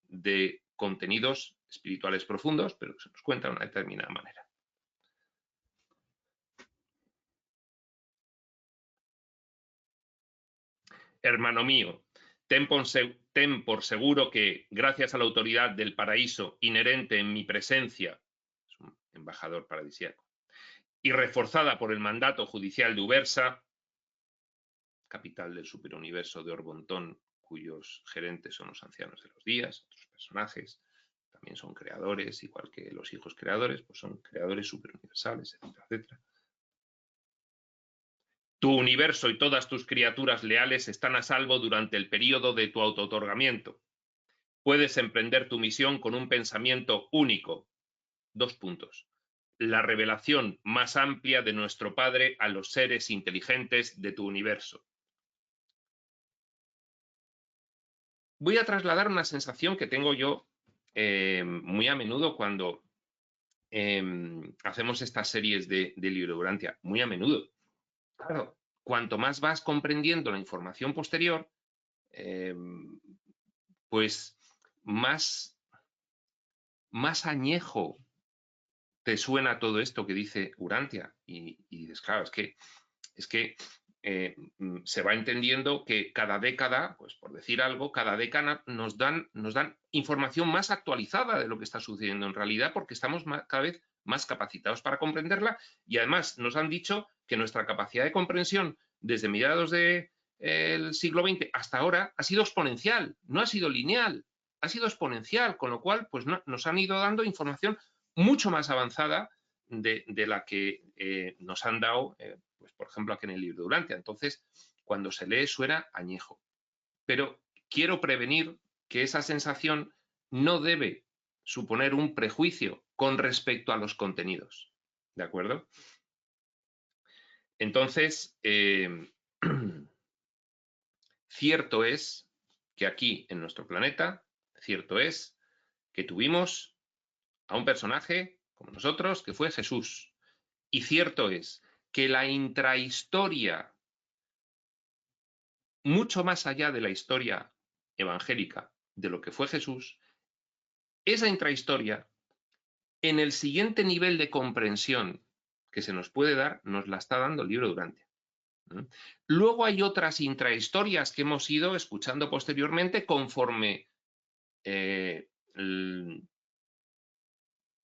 de contenidos espirituales profundos, pero que se nos cuenta de una determinada manera. Hermano mío, ten por seguro que, gracias a la autoridad del paraíso inherente en mi presencia, es un embajador paradisíaco, y reforzada por el mandato judicial de Ubersa, capital del superuniverso de Orbontón, cuyos gerentes son los ancianos de los días, otros personajes, también son creadores, igual que los hijos creadores, pues son creadores superuniversales, etcétera, etcétera. Tu universo y todas tus criaturas leales están a salvo durante el periodo de tu autootorgamiento. Puedes emprender tu misión con un pensamiento único. 2 puntos. La revelación más amplia de nuestro Padre a los seres inteligentes de tu universo. Voy a trasladar una sensación que tengo yo muy a menudo cuando hacemos estas series de Libro Durantia. Muy a menudo. Claro, cuanto más vas comprendiendo la información posterior, pues más añejo te suena todo esto que dice Urantia. Y dices, claro, es que se va entendiendo que cada década, pues por decir algo, cada década nos dan información más actualizada de lo que está sucediendo en realidad, porque estamos cada vez más capacitados para comprenderla, y además nos han dicho que nuestra capacidad de comprensión desde mediados del siglo XX hasta ahora ha sido exponencial, no ha sido lineal, ha sido exponencial, con lo cual pues nos han ido dando información mucho más avanzada de la que nos han dado, pues por ejemplo aquí en el Libro Durantia. Entonces, cuando se lee suena añejo. Pero quiero prevenir que esa sensación no debe suponer un prejuicio con respecto a los contenidos. ¿De acuerdo? Entonces, cierto es que aquí en nuestro planeta, cierto es que tuvimos a un personaje como nosotros que fue Jesús. Y cierto es que la intrahistoria, mucho más allá de la historia evangélica de lo que fue Jesús, esa intrahistoria, en el siguiente nivel de comprensión que se nos puede dar, nos la está dando el Libro Durantia. Luego hay otras intrahistorias que hemos ido escuchando posteriormente conforme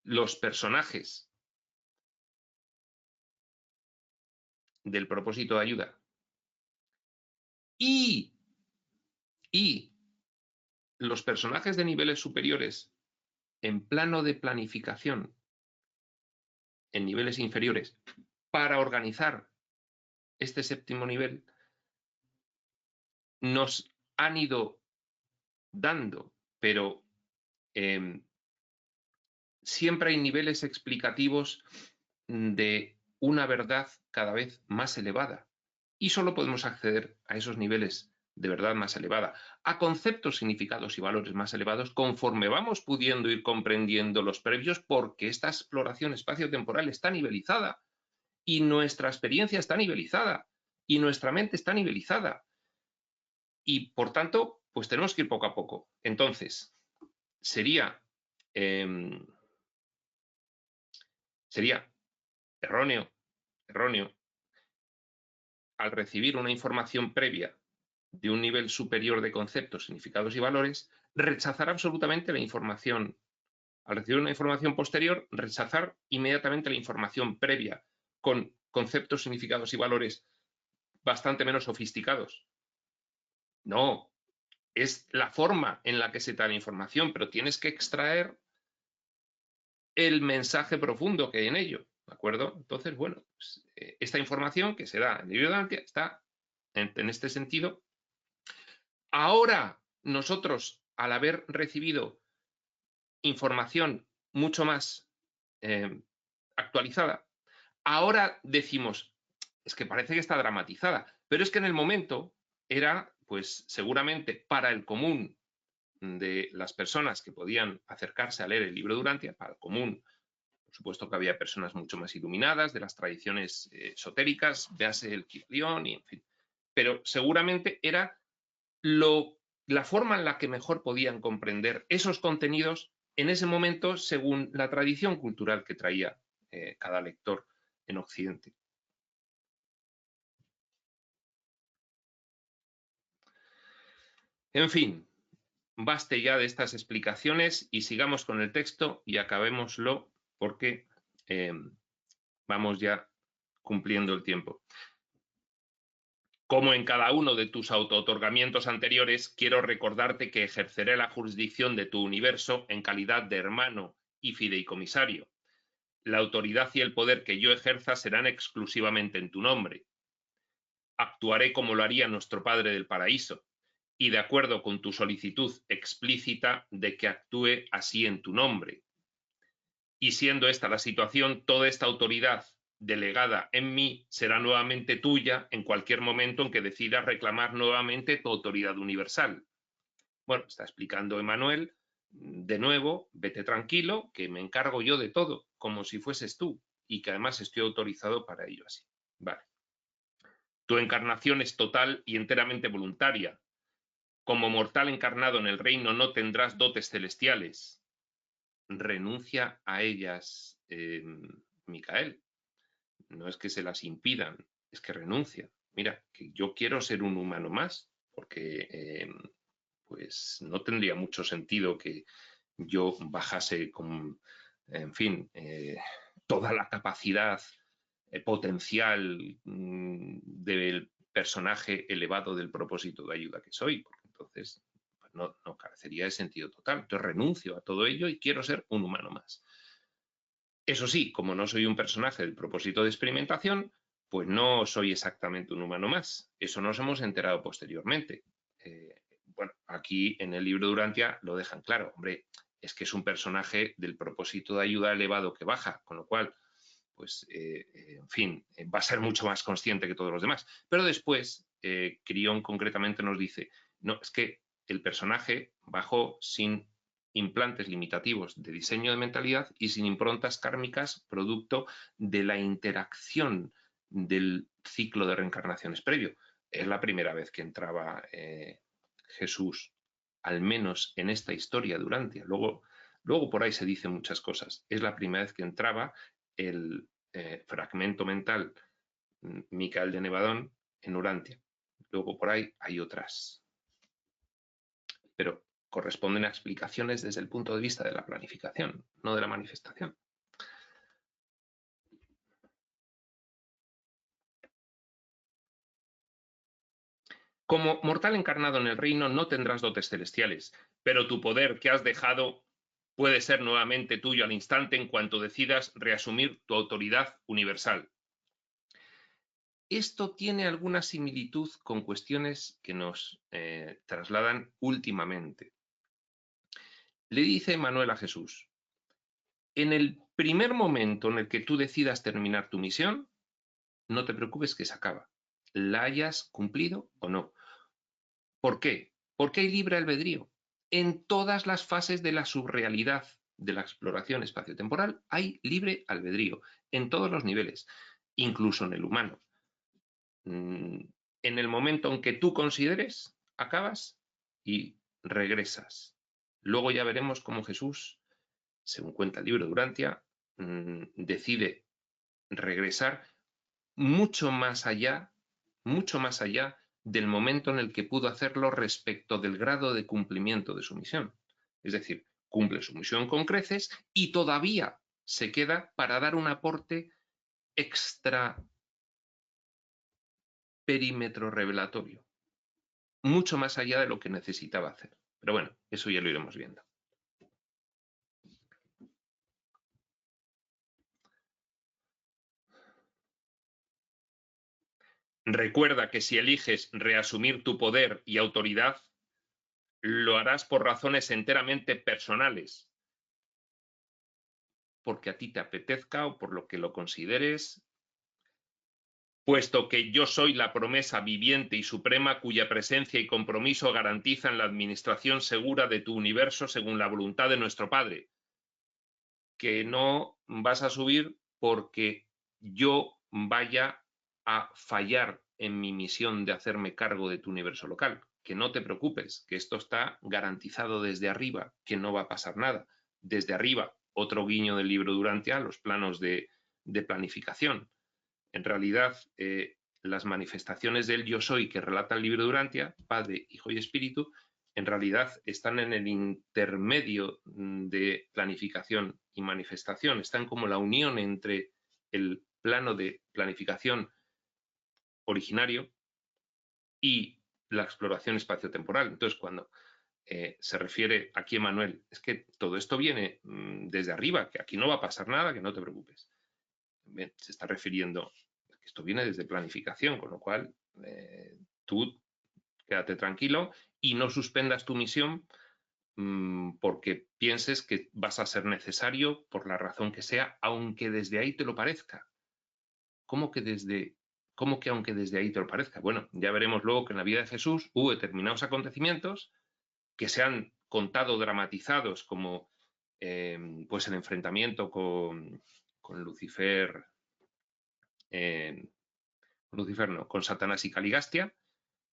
los personajes del propósito de ayuda y los personajes de niveles superiores en plano de planificación en niveles inferiores para organizar este séptimo nivel, nos han ido dando, pero siempre hay niveles explicativos de una verdad cada vez más elevada. Y solo podemos acceder a esos niveles de verdad más elevada, a conceptos, significados y valores más elevados conforme vamos pudiendo ir comprendiendo los previos, porque esta exploración espacio-temporal está nivelizada y nuestra experiencia está nivelizada y nuestra mente está nivelizada. Y por tanto, pues tenemos que ir poco a poco. Entonces, sería erróneo al recibir una información previa de un nivel superior de conceptos, significados y valores, rechazar absolutamente la información. Al recibir una información posterior, rechazar inmediatamente la información previa con conceptos, significados y valores bastante menos sofisticados. No, es la forma en la que se da la información, pero tienes que extraer el mensaje profundo que hay en ello, ¿de acuerdo? Entonces, bueno, pues, esta información que se da en el Libro Durantia está en este sentido. Ahora, nosotros, al haber recibido información mucho más actualizada, ahora decimos, es que parece que está dramatizada, pero es que en el momento era, pues seguramente para el común de las personas que podían acercarse a leer el Libro Durantia, para el común, por supuesto que había personas mucho más iluminadas de las tradiciones esotéricas, véase el Kybalión y en fin, pero seguramente era la forma en la que mejor podían comprender esos contenidos en ese momento según la tradición cultural que traía cada lector en Occidente. En fin, baste ya de estas explicaciones y sigamos con el texto y acabémoslo porque vamos ya cumpliendo el tiempo. Como en cada uno de tus autootorgamientos anteriores, quiero recordarte que ejerceré la jurisdicción de tu universo en calidad de hermano y fideicomisario. La autoridad y el poder que yo ejerza serán exclusivamente en tu nombre. Actuaré como lo haría nuestro Padre del Paraíso, y de acuerdo con tu solicitud explícita de que actúe así en tu nombre. Y siendo esta la situación, toda esta autoridad delegada en mí será nuevamente tuya en cualquier momento en que decidas reclamar nuevamente tu autoridad universal. Bueno, está explicando Emmanuel, de nuevo, vete tranquilo, que me encargo yo de todo, como si fueses tú, y que además estoy autorizado para ello así. Vale. Tu encarnación es total y enteramente voluntaria. Como mortal encarnado en el reino no tendrás dotes celestiales. Renuncia a ellas, Micael. No es que se las impidan, es que renuncia. Mira, que yo quiero ser un humano más, porque pues no tendría mucho sentido que yo bajase con, en fin, toda la capacidad potencial del personaje elevado del propósito de ayuda que soy, porque entonces pues no carecería de sentido total. Entonces renuncio a todo ello y quiero ser un humano más. Eso sí, como no soy un personaje del propósito de experimentación, pues no soy exactamente un humano más. Eso nos hemos enterado posteriormente. Bueno, aquí en el libro de Urantia lo dejan claro. Hombre, es que es un personaje del propósito de ayuda elevado que baja, con lo cual, pues, en fin, va a ser mucho más consciente que todos los demás. Pero después, Crión concretamente nos dice, no, es que el personaje bajó sin implantes limitativos de diseño de mentalidad y sin improntas kármicas producto de la interacción del ciclo de reencarnaciones previo. Es la primera vez que entraba Jesús, al menos en esta historia de Urantia. Luego por ahí se dicen muchas cosas. Es la primera vez que entraba el fragmento mental Micael de Nevadón en Urantia. Luego por ahí hay otras. Pero corresponden a explicaciones desde el punto de vista de la planificación, no de la manifestación. Como mortal encarnado en el reino no tendrás dotes celestiales, pero tu poder que has dejado puede ser nuevamente tuyo al instante en cuanto decidas reasumir tu autoridad universal. Esto tiene alguna similitud con cuestiones que nos trasladan últimamente. Le dice Manuel a Jesús, en el primer momento en el que tú decidas terminar tu misión, no te preocupes que se acaba, la hayas cumplido o no. ¿Por qué? Porque hay libre albedrío. En todas las fases de la subrealidad de la exploración espaciotemporal hay libre albedrío, en todos los niveles, incluso en el humano. En el momento en que tú consideres, acabas y regresas. Luego ya veremos cómo Jesús, según cuenta el libro de Urantia, decide regresar mucho más allá del momento en el que pudo hacerlo respecto del grado de cumplimiento de su misión. Es decir, cumple su misión con creces y todavía se queda para dar un aporte extra perímetro revelatorio, mucho más allá de lo que necesitaba hacer. Pero bueno, eso ya lo iremos viendo. Recuerda que si eliges reasumir tu poder y autoridad, lo harás por razones enteramente personales, porque a ti te apetezca o por lo que lo consideres, puesto que yo soy la promesa viviente y suprema cuya presencia y compromiso garantizan la administración segura de tu universo según la voluntad de nuestro Padre, que no vas a subir porque yo vaya a fallar en mi misión de hacerme cargo de tu universo local. Que no te preocupes, que esto está garantizado desde arriba, que no va a pasar nada. Desde arriba, otro guiño del libro Urantia, los planos de planificación. En realidad, las manifestaciones del yo soy que relata el libro Urantia, Padre, Hijo y Espíritu, en realidad están en el intermedio de planificación y manifestación, están como la unión entre el plano de planificación originario y la exploración espaciotemporal. Entonces, cuando se refiere aquí Emmanuel, es que todo esto viene desde arriba, que aquí no va a pasar nada, que no te preocupes. Bien, se está refiriendo, esto viene desde planificación, con lo cual tú quédate tranquilo y no suspendas tu misión porque pienses que vas a ser necesario por la razón que sea, aunque desde ahí te lo parezca. ¿Cómo que aunque desde ahí te lo parezca? Bueno, ya veremos luego que en la vida de Jesús hubo determinados acontecimientos que se han contado dramatizados, como pues el enfrentamiento con Lucifer, con Satanás y Caligastia,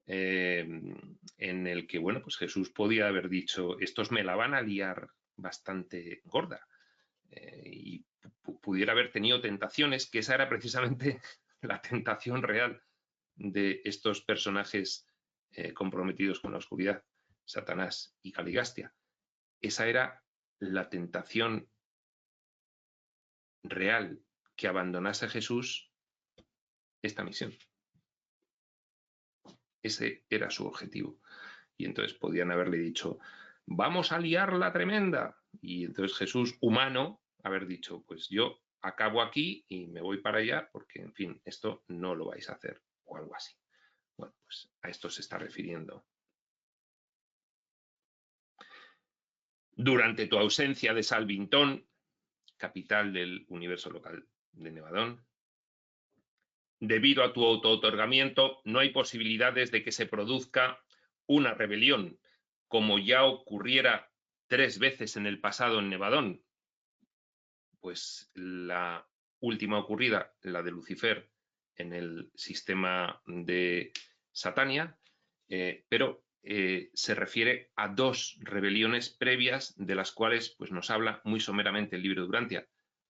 en el que, bueno, pues Jesús podía haber dicho, estos me la van a liar bastante gorda, y pudiera haber tenido tentaciones, que esa era precisamente la tentación real de estos personajes comprometidos con la oscuridad, Satanás y Caligastia. Esa era la tentación real, que abandonase Jesús esta misión. Ese era su objetivo. Y entonces podían haberle dicho, vamos a liarla tremenda. Y entonces Jesús, humano, haber dicho, pues yo acabo aquí y me voy para allá porque, en fin, esto no lo vais a hacer, o algo así. Bueno, pues a esto se está refiriendo. Durante tu ausencia de Salvintón, capital del universo local de Nevadón, debido a tu autootorgamiento, no hay posibilidades de que se produzca una rebelión, como ya ocurriera 3 veces en el pasado en Nevadón. Pues la última ocurrida, la de Lucifer en el sistema de Satania, pero se refiere a 2 rebeliones previas, de las cuales pues, nos habla muy someramente el libro de Urantia.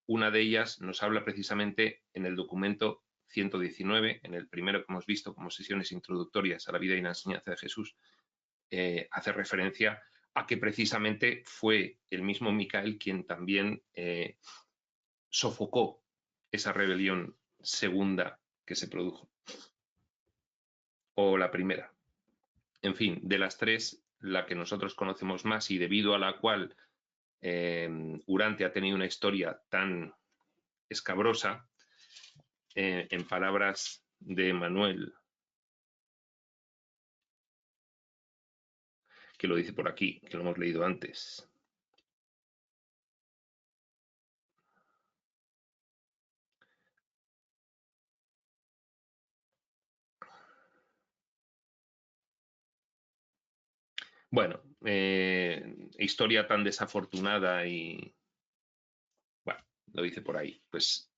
Una de ellas nos habla precisamente en el documento 119, en el primero que hemos visto como sesiones introductorias a la vida y la enseñanza de Jesús, hace referencia a que precisamente fue el mismo Micael quien también sofocó esa rebelión segunda que se produjo, o la primera. En fin, de las 3, la que nosotros conocemos más y debido a la cual Urantia ha tenido una historia tan escabrosa, en palabras de Manuel, que lo dice por aquí, que lo hemos leído antes. Bueno, historia tan desafortunada y... Bueno, lo dice por ahí. Pues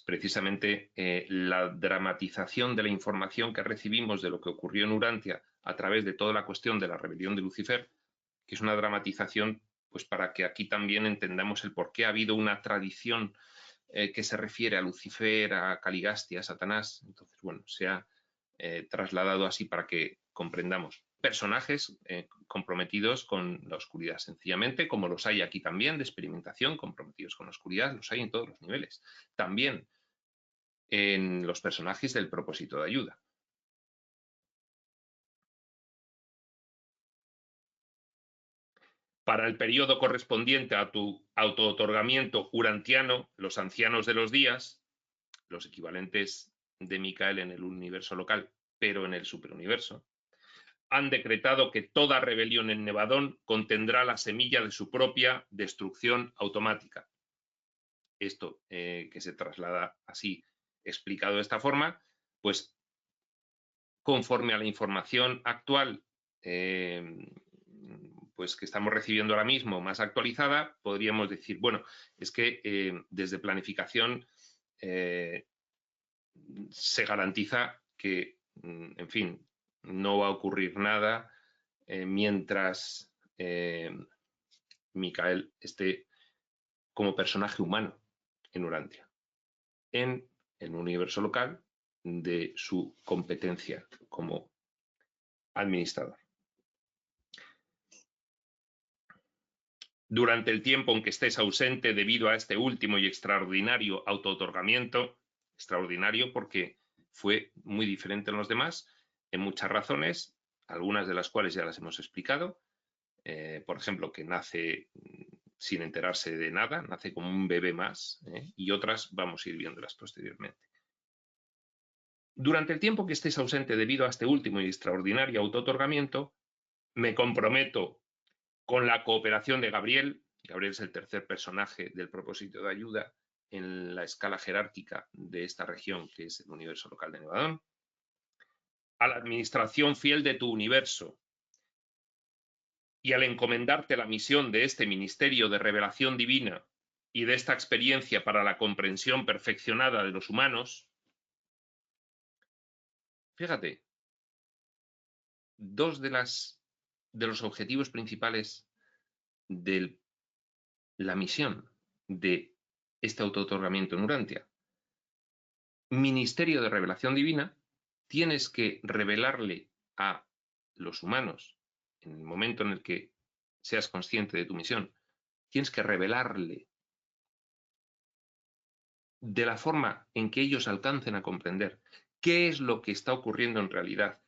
precisamente la dramatización de la información que recibimos de lo que ocurrió en Urantia a través de toda la cuestión de la rebelión de Lucifer, que es una dramatización pues para que aquí también entendamos el por qué ha habido una tradición que se refiere a Lucifer, a Caligastia, a Satanás. Entonces, bueno, se ha trasladado así para que comprendamos personajes comprometidos con la oscuridad, sencillamente, como los hay aquí también, de experimentación, comprometidos con la oscuridad, los hay en todos los niveles. También en los personajes del propósito de ayuda. Para el periodo correspondiente a tu autootorgamiento urantiano, los ancianos de los días, los equivalentes de Micael en el universo local, pero en el superuniverso, han decretado que toda rebelión en Nevadón contendrá la semilla de su propia destrucción automática. Esto que se traslada así, explicado de esta forma, pues conforme a la información actual pues que estamos recibiendo ahora mismo, más actualizada, podríamos decir, bueno, es que desde planificación se garantiza que, en fin, no va a ocurrir nada mientras Micael esté como personaje humano en Urantia, en el universo local de su competencia como administrador. Durante el tiempo en que estés ausente debido a este último y extraordinario autootorgamiento, extraordinario porque fue muy diferente en los demás, en muchas razones, algunas de las cuales ya las hemos explicado, por ejemplo, que nace sin enterarse de nada, nace como un bebé más, y otras vamos a ir viéndolas posteriormente. Durante el tiempo que estés ausente debido a este último y extraordinario autootorgamiento, Me comprometo con la cooperación de Gabriel. Gabriel es el tercer personaje del propósito de ayuda en la escala jerárquica de esta región, que es el universo local de Nevadón. A la administración fiel de tu universo. Y al encomendarte la misión de este ministerio de revelación divina y de esta experiencia para la comprensión perfeccionada de los humanos, fíjate, dos de los objetivos principales de la misión de este autootorgamiento en Urantia. Ministerio de revelación divina, tienes que revelarle a los humanos, en el momento en el que seas consciente de tu misión, tienes que revelarle de la forma en que ellos alcancen a comprender qué es lo que está ocurriendo en realidad,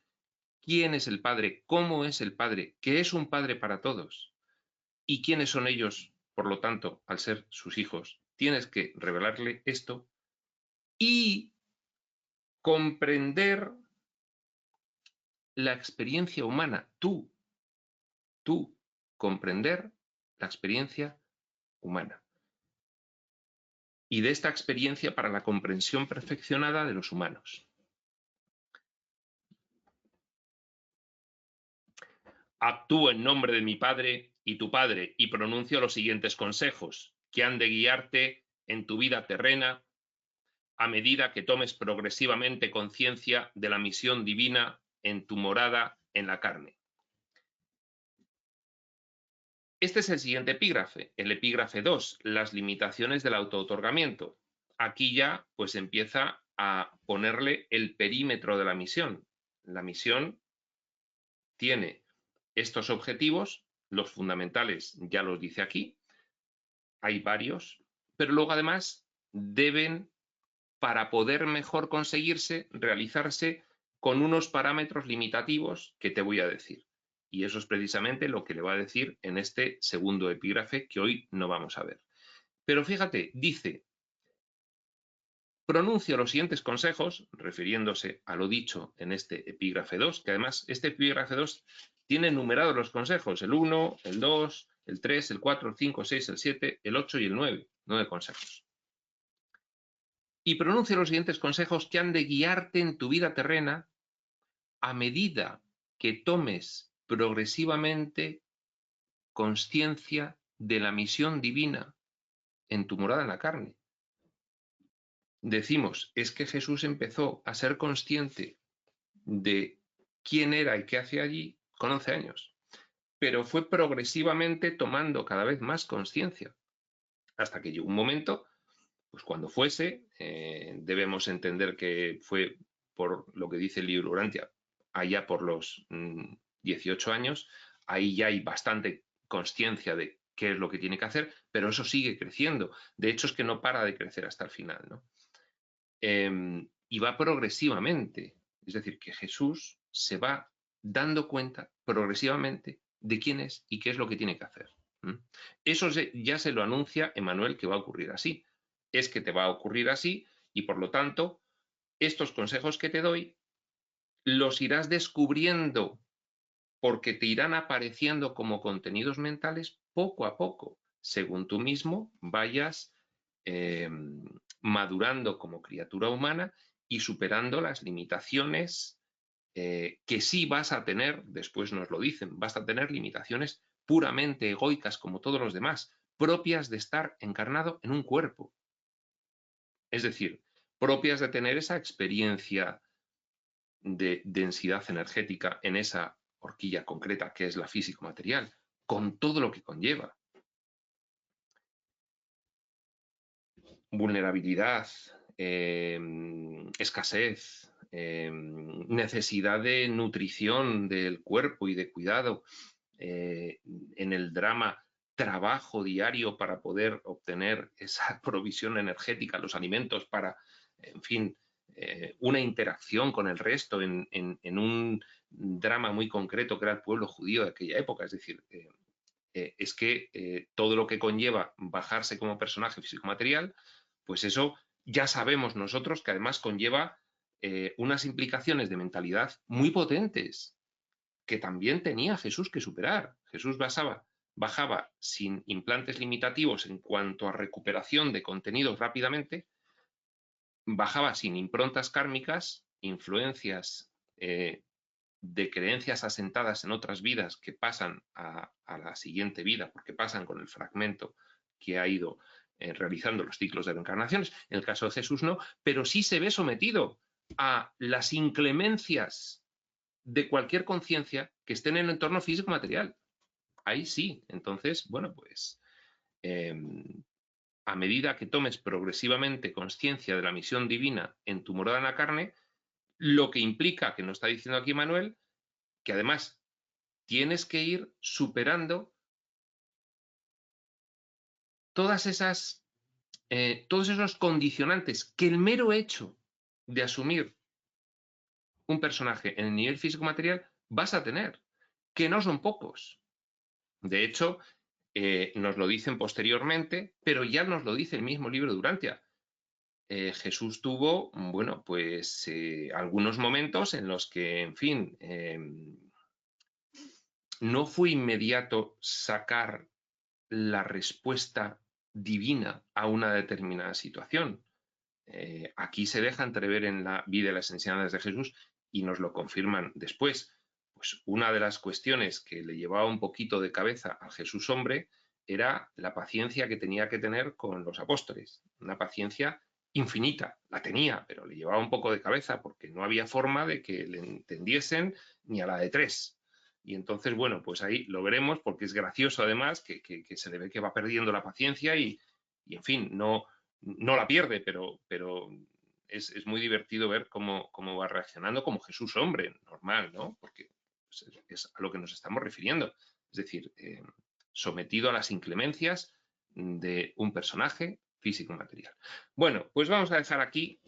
quién es el Padre, cómo es el Padre, que es un Padre para todos, y quiénes son ellos, por lo tanto, al ser sus hijos. Tienes que revelarle esto y comprender la experiencia humana, tú, comprender la experiencia humana. Y de esta experiencia para la comprensión perfeccionada de los humanos. Actúo en nombre de mi Padre y tu Padre y pronuncio los siguientes consejos que han de guiarte en tu vida terrena a medida que tomes progresivamente conciencia de la misión divina en tu morada en la carne. Este es el siguiente epígrafe, el epígrafe 2, las limitaciones del autootorgamiento. Aquí ya pues empieza a ponerle el perímetro de la misión. La misión tiene estos objetivos, los fundamentales ya los dice aquí, hay varios, pero luego además deben, para poder mejor conseguirse, realizarse con unos parámetros limitativos que te voy a decir. Y eso es precisamente lo que le va a decir en este segundo epígrafe que hoy no vamos a ver. Pero fíjate, dice, pronuncio los siguientes consejos, refiriéndose a lo dicho en este epígrafe 2, que además este epígrafe 2 tiene numerados los consejos, el 1, el 2, el 3, el 4, el 5, el 6, el 7, el 8 y el 9, 9 consejos. Y pronuncia los siguientes consejos que han de guiarte en tu vida terrena a medida que tomes progresivamente conciencia de la misión divina en tu morada en la carne. Decimos, es que Jesús empezó a ser consciente de quién era y qué hacía allí con 11 años, pero fue progresivamente tomando cada vez más conciencia, hasta que llegó un momento, pues cuando fuese, debemos entender que fue por lo que dice el libro Urantia, allá por los 18 años, ahí ya hay bastante conciencia de qué es lo que tiene que hacer, pero eso sigue creciendo. De hecho, es que no para de crecer hasta el final, ¿no? Y va progresivamente. Es decir, que Jesús se va dando cuenta progresivamente de quién es y qué es lo que tiene que hacer. Eso ya se lo anuncia Emmanuel que va a ocurrir así. Es que te va a ocurrir así y por lo tanto estos consejos que te doy los irás descubriendo porque te irán apareciendo como contenidos mentales poco a poco, según tú mismo vayas madurando como criatura humana y superando las limitaciones que sí vas a tener, después nos lo dicen, vas a tener limitaciones puramente egoicas como todos los demás, propias de estar encarnado en un cuerpo. Es decir, propias de tener esa experiencia de densidad energética en esa horquilla concreta que es la físico-material, con todo lo que conlleva. Vulnerabilidad, escasez, necesidad de nutrición del cuerpo y de cuidado, en el drama, trabajo diario para poder obtener esa provisión energética, los alimentos para, en fin, una interacción con el resto en un drama muy concreto que era el pueblo judío de aquella época. Es decir, es que todo lo que conlleva bajarse como personaje físico-material, pues eso ya sabemos nosotros que además conlleva unas implicaciones de mentalidad muy potentes, que también tenía Jesús que superar. Jesús bajaba sin implantes limitativos en cuanto a recuperación de contenidos rápidamente, bajaba sin improntas kármicas, influencias de creencias asentadas en otras vidas que pasan a la siguiente vida, porque pasan con el fragmento que ha ido realizando los ciclos de reencarnaciones. En el caso de Jesús no, pero sí se ve sometido a las inclemencias de cualquier conciencia que esté en el entorno físico-material. Ahí sí. Entonces, bueno, pues a medida que tomes progresivamente conciencia de la misión divina en tu morada en la carne, lo que implica, que nos está diciendo aquí Manuel, que además tienes que ir superando todos esos condicionantes que el mero hecho de asumir un personaje en el nivel físico-material vas a tener, que no son pocos. De hecho, nos lo dicen posteriormente, pero ya nos lo dice el mismo libro de Urantia. Jesús tuvo, bueno, pues algunos momentos en los que, en fin, no fue inmediato sacar la respuesta divina a una determinada situación. Aquí se deja entrever en la vida y las enseñanzas de Jesús y nos lo confirman después. Pues una de las cuestiones que le llevaba un poquito de cabeza a Jesús hombre era la paciencia que tenía que tener con los apóstoles. Una paciencia infinita, la tenía, pero le llevaba un poco de cabeza porque no había forma de que le entendiesen ni a la de tres. Y entonces, bueno, pues ahí lo veremos porque es gracioso además que se le ve que va perdiendo la paciencia y en fin, no la pierde, pero es muy divertido ver cómo va reaccionando como Jesús hombre, normal, ¿no? Porque es a lo que nos estamos refiriendo. Es decir, sometido a las inclemencias de un personaje físico-material. Bueno, pues vamos a dejar aquí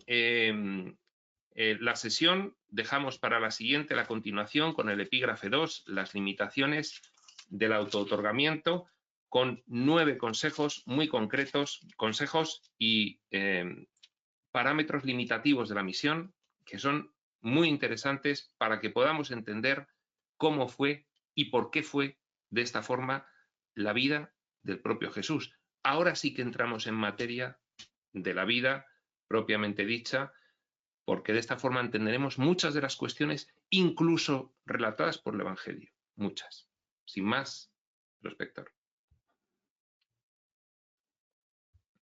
la sesión. Dejamos para la siguiente la continuación con el epígrafe 2, las limitaciones del autootorgamiento, con 9 consejos muy concretos, consejos y parámetros limitativos de la misión, que son muy interesantes para que podamos entender cómo fue y por qué fue de esta forma la vida del propio Jesús. Ahora sí que entramos en materia de la vida propiamente dicha, porque de esta forma entenderemos muchas de las cuestiones, incluso relatadas por el Evangelio. Muchas. Sin más, prospector.